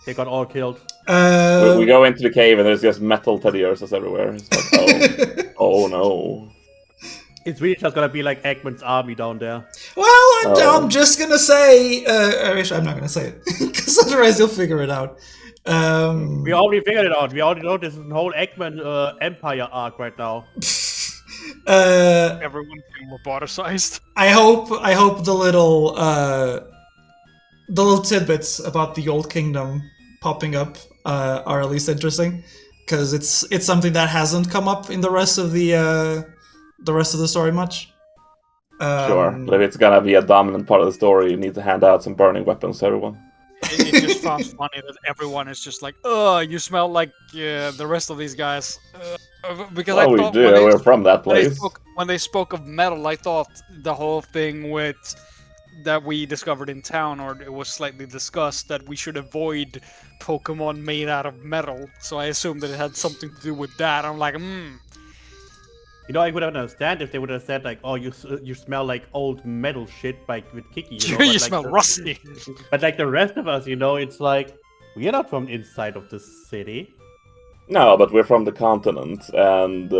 They got all killed. We go into the cave and there's just metal Teddiursas everywhere. It's like, oh no. It's really just gonna be like Eggman's army down there. Well, I'm just gonna say. Actually, I'm not gonna say it because otherwise you'll figure it out. We already figured it out. We already know this is a whole Eggman Empire arc right now. Everyone being roboticized. I hope the little tidbits about the old kingdom popping up are at least interesting, because it's something that hasn't come up in the rest of the story much. Sure, but if it's gonna be a dominant part of the story, you need to hand out some burning weapons to everyone. It just sounds funny that everyone is just like, "Ugh, you smell like the rest of these guys." Because I Oh, we thought do. We're from that place. when they spoke of metal, I thought the whole thing with that we discovered in town, or it was slightly discussed, that we should avoid Pokemon made out of metal. So I assumed that it had something to do with that. I'm like, You know, I would understand if they would have said like, "Oh, you smell like old metal shit," like with Kiki. You, know? you But, smell like, rusty. But like the rest of us, you know, it's like we are not from inside of the city. No, but we're from the continent, and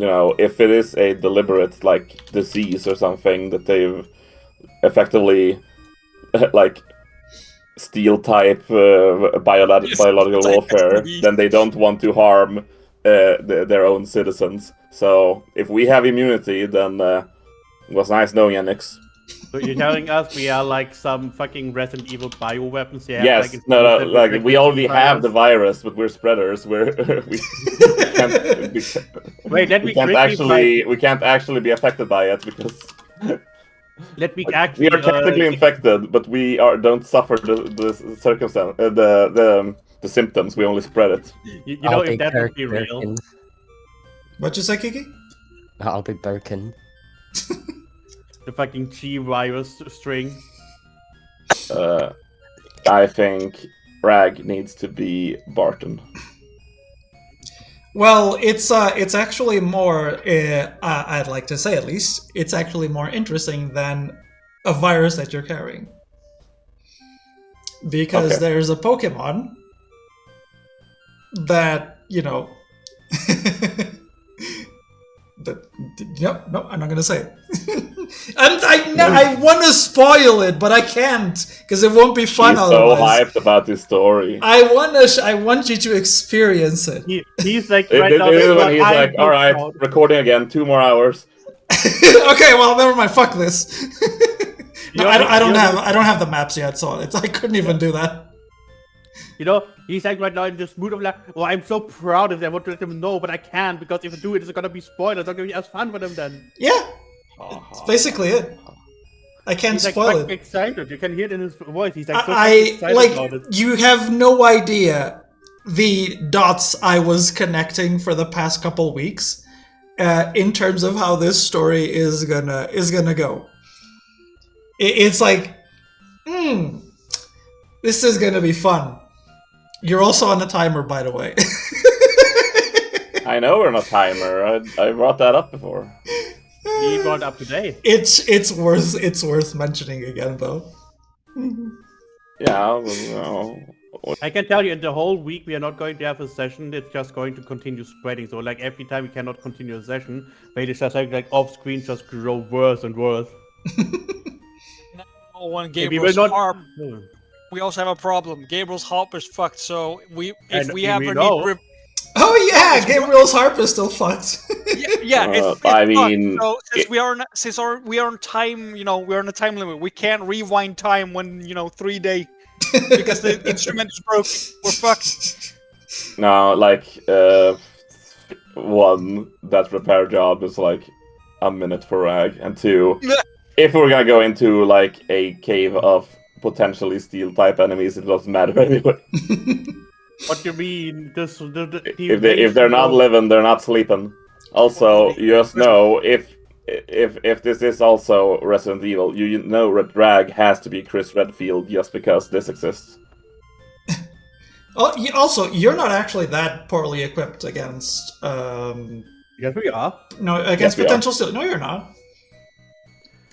you know, if it is a deliberate like disease or something that they've effectively like steel type biological warfare, then they don't want to harm their own citizens. So if we have immunity, then it was nice knowing you, Nyx. So you're telling us we are like some fucking Resident Evil bioweapons? Yeah, Yes, like, no, instead like of we already have the virus? virus, but we're spreaders. We can't, Wait, let me we can't actually be affected by it because Let me we actually. are technically infected, but we don't suffer the circumstance the symptoms. We only spread it. You know, if that would be real. Birkin. What you say, Kiki? I'll be Birkin. The fucking G virus string. I think Rag needs to be Barton. Well, it's actually more. I'd like to say, at least, it's actually more interesting than a virus that you're carrying, because Okay. there's a Pokemon that no, I'm not gonna say it. I want to spoil it, but I can't because it won't be fun He's so otherwise. hyped about this story. I want you to experience it. He's like right now. This is when he's I'm like, so all right, proud." recording again, 2 more hours. Okay, well, never mind. Fuck this. No, You're- I don't you're- have the maps yet, so I couldn't even do that. You know, he's like right now in this mood of like, well, I'm so proud of them. I want to let them know, but I can't because if I do it, it's gonna be spoilers. It's not gonna be as fun for them then. Yeah, that's basically it. I can't He's like spoil fucking it. excited. You can hear it in his voice. He's like so fucking I excited about it. you have no idea the dots I was connecting for the past couple weeks in terms of how this story is gonna go. It's like, this is gonna be fun. You're also on a timer, by the way. I know we're on a timer. I brought that up before. He brought up today. It's worth mentioning again, though. Yeah, well, I can tell you, in the whole week we are not going to have a session. It's just going to continue spreading. So like every time we cannot continue a session, but it's just like off screen just grow worse and worse. When And we Gabriel's will not. harp, we also have a problem. Gabriel's harp is fucked, so if And we we ever know. need... Oh yeah, Gabriel's harp is still fucked. Yeah, it's I fucked. mean, So since we are on time, we're on a time limit. We can't rewind time when 3 day because the instrument is broken. We're fucked. no, like one, that repair job is like a minute for Rag, and 2, if we're gonna go into like a cave of potentially steel type enemies, it doesn't matter anyway. What do you mean? If they're not living, they're not sleeping. Also, you just know if this is also Resident Evil, you know Red Drag has to be Chris Redfield just because this exists. Also, you're not actually that poorly equipped against Yes, we are. Yes, we potential steel. No, you're not.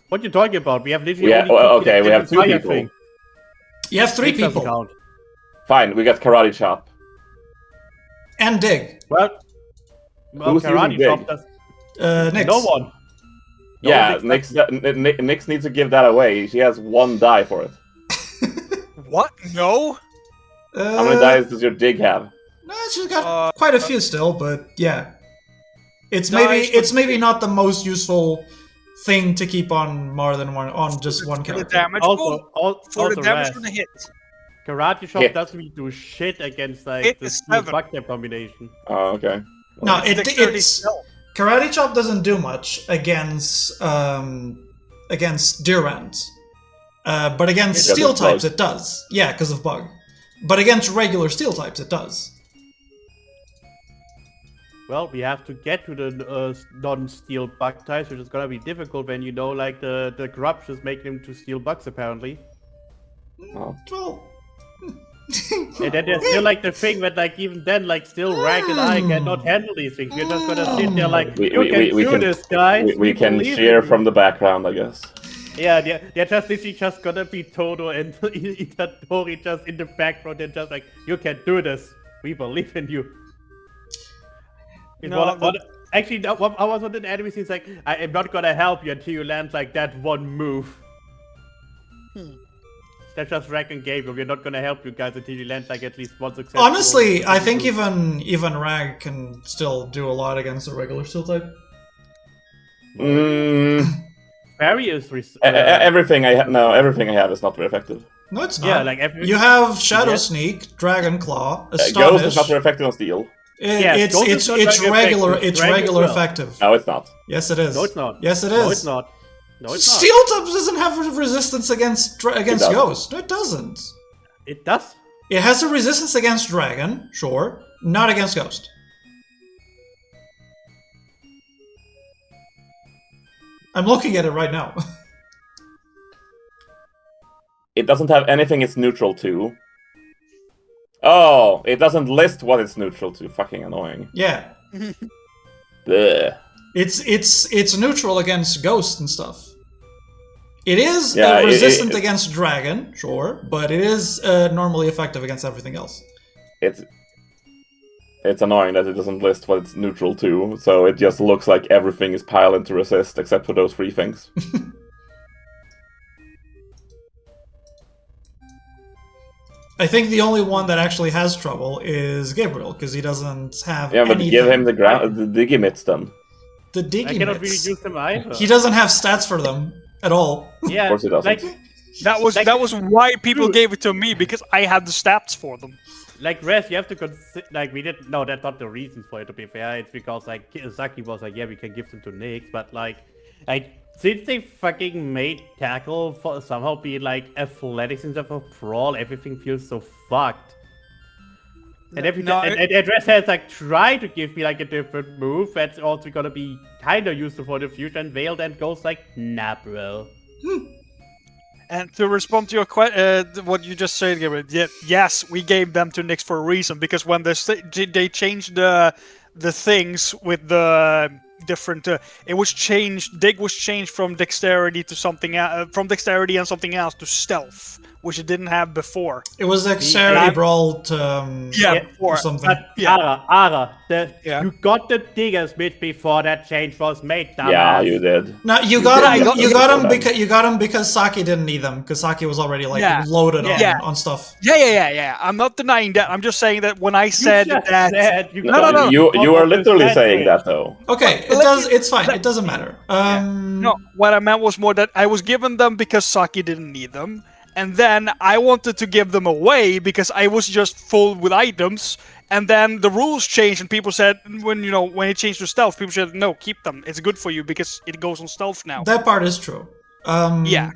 What you talking about? We have literally Yeah, only well, two okay, we kills have in 2 the entire people. thing. You have 3 It doesn't people count. Fine, we got Karate Chop. and Dig. Well, Who's using karate Dig? chop does Nix. no one. No Yeah, one expects- Nix needs to give that away. She has 1 die for it. What? No. How many dice does your Dig have? No, she's got quite a few still, but yeah, it's Dice maybe not the most useful thing to keep on more than one on just one For the character. damage. For the damage from the hit. Karate chop Hit. doesn't really do shit against like Hit the is steel 7. bug type combination. Oh, okay. No, Dexterity it's skill. Karate Chop doesn't do much against Durant, but against Because steel of types bug. it does. Yeah, because of bug. But against regular steel types it does. Well, we have to get to the non-steel bug types, which is gonna be difficult when like the corruption is making them to steel bugs apparently. Oh. Well, And then there's still like the thing that like even then like still Rag and I cannot handle these things. We're just gonna sit there like We- you we- can we do can- this, guys. We can believe cheer in you." from the background, I guess. Yeah, they're just literally just gonna be Toto and Itadori just in the background and just like you can do this. We believe in you. No, Actually, no, I was on the enemy. He's like, I am not gonna help you until you land like that one move. That's just Rag and Gabriel. We're not gonna help you guys until you land like at least one success. honestly, I think even Rag can still do a lot against a regular steel type. various. Everything everything I have is not very effective. No, it's not. Yeah, like every. You have Shadow Yes. Sneak, Dragon Claw, Ghost Astonish. is not very effective on steel. Yeah, Ghost is not It's very regular. effective. It's Dragon regular as well. effective. No, it's not. Yes, it is. No, it's not. Yes, it is. No, it's not. No, it's not. Steel Tubs doesn't have resistance against does. Ghost. No, it doesn't. It does. It has a resistance against Dragon, sure, not against Ghost. I'm looking at it right now. It doesn't have anything it's neutral to. Oh, it doesn't list what it's neutral to. Fucking annoying. Yeah, Ugh. it's neutral against Ghost and stuff. It is Yeah, resistant against Dragon, sure, but it is normally effective against everything else. It's annoying that it doesn't list what it's neutral to, so it just looks like everything is piled to resist except for those 3 things. I think the only one that actually has trouble is Gabriel, because he doesn't have Yeah, but anything. give him the Digimits then. The I cannot really Digimits. use them either. He doesn't have stats for them at all. Yeah, Of course he doesn't. That was why people gave it to me, because I had the stats for them. Like Res, you have to consider. Like we didn't. No, that's not the reason for it. To be fair, it's because like Kiyosaki was like, yeah, we can give them to Nyx, but like, since they fucking made tackle for somehow be like athletics instead of brawl, everything feels so fucked. And and Res has like tried to give me like a different move that's also gonna be kind of useful for the future, and Vale then goes like, nah, bro. And to respond to your what you just said, Gabriel, yes, we gave them to Nyx for a reason, because when they changed the things with the different, it was changed. Dig was changed from dexterity to something from dexterity and something else to stealth, which it didn't have before. It was dexterity brawl to before. or something. But Ara, you got the diggers bit before that change was made. Dumbass. Yeah, you did. No, you got him because Saki didn't need them, because Saki was already loaded on stuff. Yeah. I'm not denying that. I'm just saying that when I said that. No. You are literally saying that though. Okay, it's fine. It doesn't matter. No, what I meant was more that I was given them because Saki didn't need them. And then I wanted to give them away because I was just full with items. And then the rules changed, and people said when it changed to stealth, people said no, keep them. It's good for you because it goes on stealth now. That part is true. Yeah,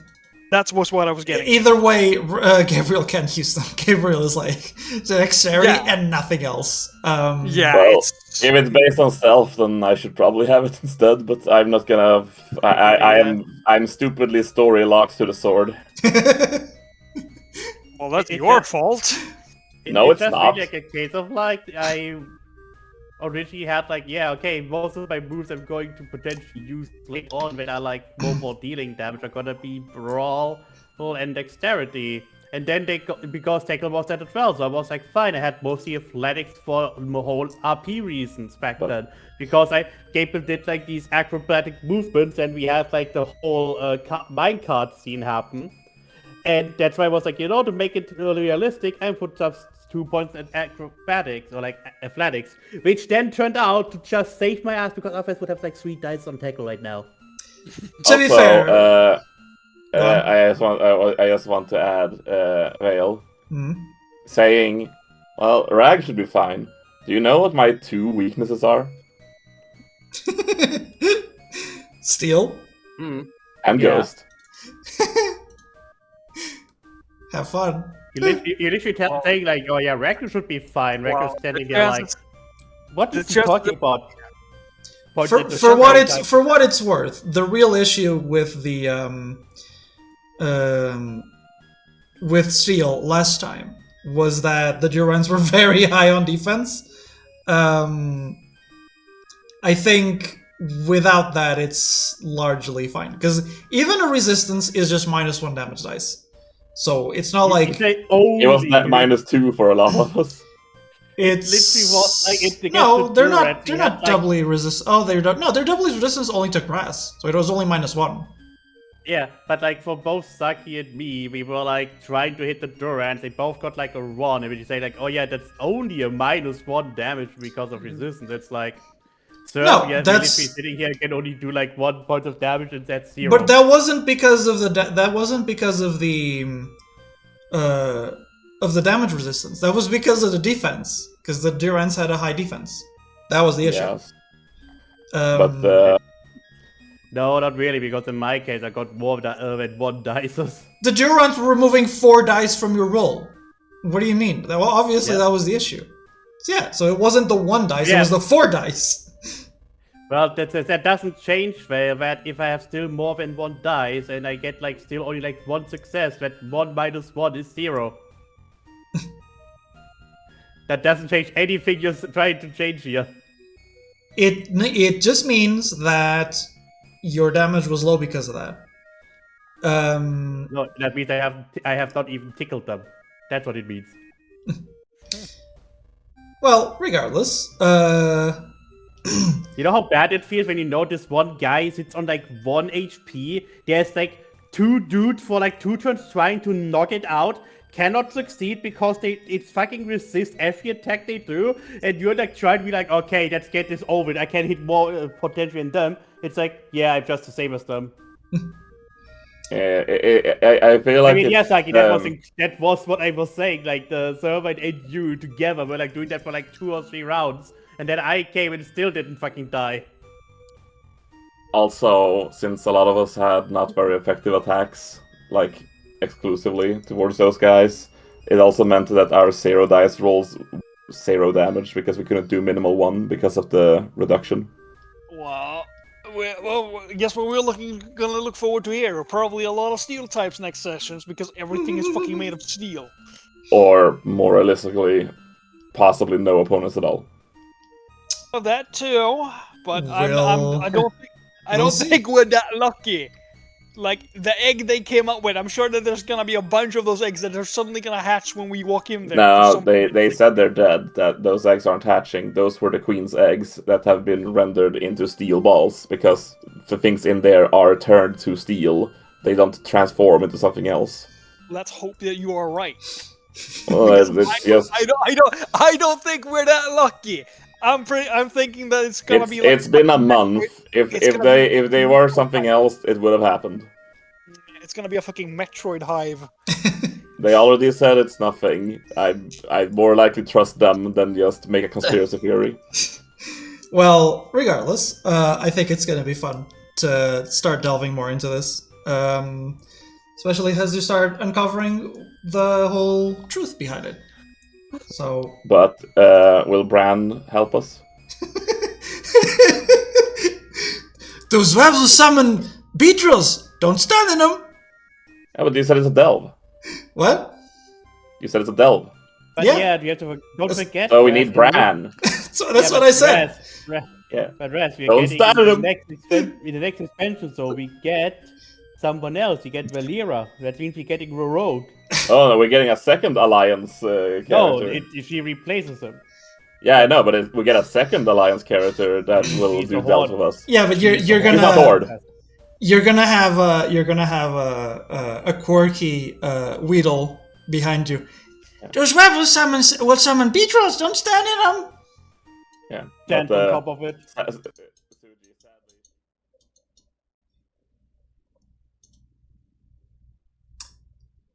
that was what I was getting. Either way, Gabriel can't use them. Gabriel is like dexterity and nothing else. Well, if it's based on stealth, then I should probably have it instead. But I'm not gonna. I'm stupidly story locked to the sword. Well, that's your fault. No, it's just not. really like a case of like I originally had like, yeah, okay, most of my moves I'm going to potentially use later on when I like go for dealing damage are gonna be brawl and dexterity. And then because tackle was at 12, so I was like, fine. I had mostly athletics for the whole RP reasons back then, because Gabriel did like these acrobatic movements, and we had like the whole minecart scene happen. And that's why I was like, to make it realistic, I put just 2 points at acrobatics or like athletics, which then turned out to just save my ass because otherwise would have like 3 dice on tackle right now. To be fair, I just want to add Vale saying, well, Rag should be fine. Do you know what my 2 weaknesses are? Steel And Ghost. Have fun. You literally saying like, oh yeah, Rag should be fine. Rag is standing there like, what is he talking about? For what it's worth, the real issue with the with Steel last time was that the Durans were very high on defense. I think without that, it's largely fine, because even a resistance is just -1 damage dice. So it's not like it was net -2 for a lot of us. It's literally was like no, they're not doubly resist. Oh, they're doubly resistance only to grass, so it was only -1. Yeah, but like for both Saki and me, we were like trying to hit the Durans. They both got like a 1, and when you say like, oh yeah, that's only a -1 damage because of resistance, it's like, So No, yeah, that's- literally sitting here can only do like 1 point of damage and that's 0. But that wasn't because of that wasn't because of the damage resistance. That was because of the defense. Because the Durance had a high defense. That was the issue. Yes. Um, But No, not really, because in my case I got more than 1 dice. the Durance were removing 4 dice from your roll. What do you mean? Well, obviously that was the issue. So yeah, so it wasn't the 1 dice, it was the 4 dice. Well, that doesn't change that if I have still more than 1 dice and I get like still only like 1 success, that 1 minus 1 is 0. That doesn't change anything you're trying to change here. It just means that your damage was low because of that. No, that means I have not even tickled them. That's what it means. Well, regardless, You know how bad it feels when you know this one guy sits on like 1 HP? There's like 2 dudes for like 2 turns trying to knock it out, cannot succeed because it fucking resists every attack they do, and you're like trying to be like, okay, let's get this over. I can hit more potentially than them. It's like, yeah, I'm just the same as them. I feel like I mean, yes, Saki, that was what I was saying. Like the server and you together were like doing that for like 2 or 3 rounds, and then I came and still didn't fucking die. Also, since a lot of us had not very effective attacks, like exclusively towards those guys, it also meant that our 0 dice rolls 0 damage because we couldn't do minimal 1 because of the reduction. Wow. Well, guess what gonna look forward to here? Probably a lot of steel types next sessions because everything is fucking made of steel. Or, more realistically, possibly no opponents at all. Well, that too, but I We'll don't see. think we're that lucky. Like the egg they came up with, I'm sure that there's gonna be a bunch of those eggs that are suddenly gonna hatch when we walk in there. No, they said they're dead, that those eggs aren't hatching. Those were the queen's eggs that have been rendered into steel balls, because the things in there are turned to steel. They don't transform into something else. Let's hope that you are right. Well, it's just... I don't think we're that lucky. I'm thinking that it's gonna be like... It's been a month. If they were something else, it would have happened. It's gonna be a fucking Metroid hive. They already said it's nothing. I'd more likely trust them than just make a conspiracy theory. Well, regardless, I think it's going to be fun to start delving more into this. Especially as you start uncovering the whole truth behind it. So... But will Bran help us? Those webs will summon beetrils! Don't stand in them! Yeah, but you said it's a delve. What? You said it's a delve. But Yeah. yeah, we have to don't forget. So we need Bran. So that's what I said. Yeah. But Raz, we're Don't getting stand in him. the next expansion, so we get someone else. We get Valera. That means we're getting Rogue. Oh no, we're getting a second alliance character. No, if she replaces him. Yeah, I know, but we get a second alliance character that will He's do a delves Horde. with us. Yeah, but you're He's not gonna Horde. you're gonna have a quirky Weedle behind you. Those webs will summon beetrils. Don't stand in them. Yeah. Stand but, on top of it.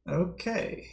Okay.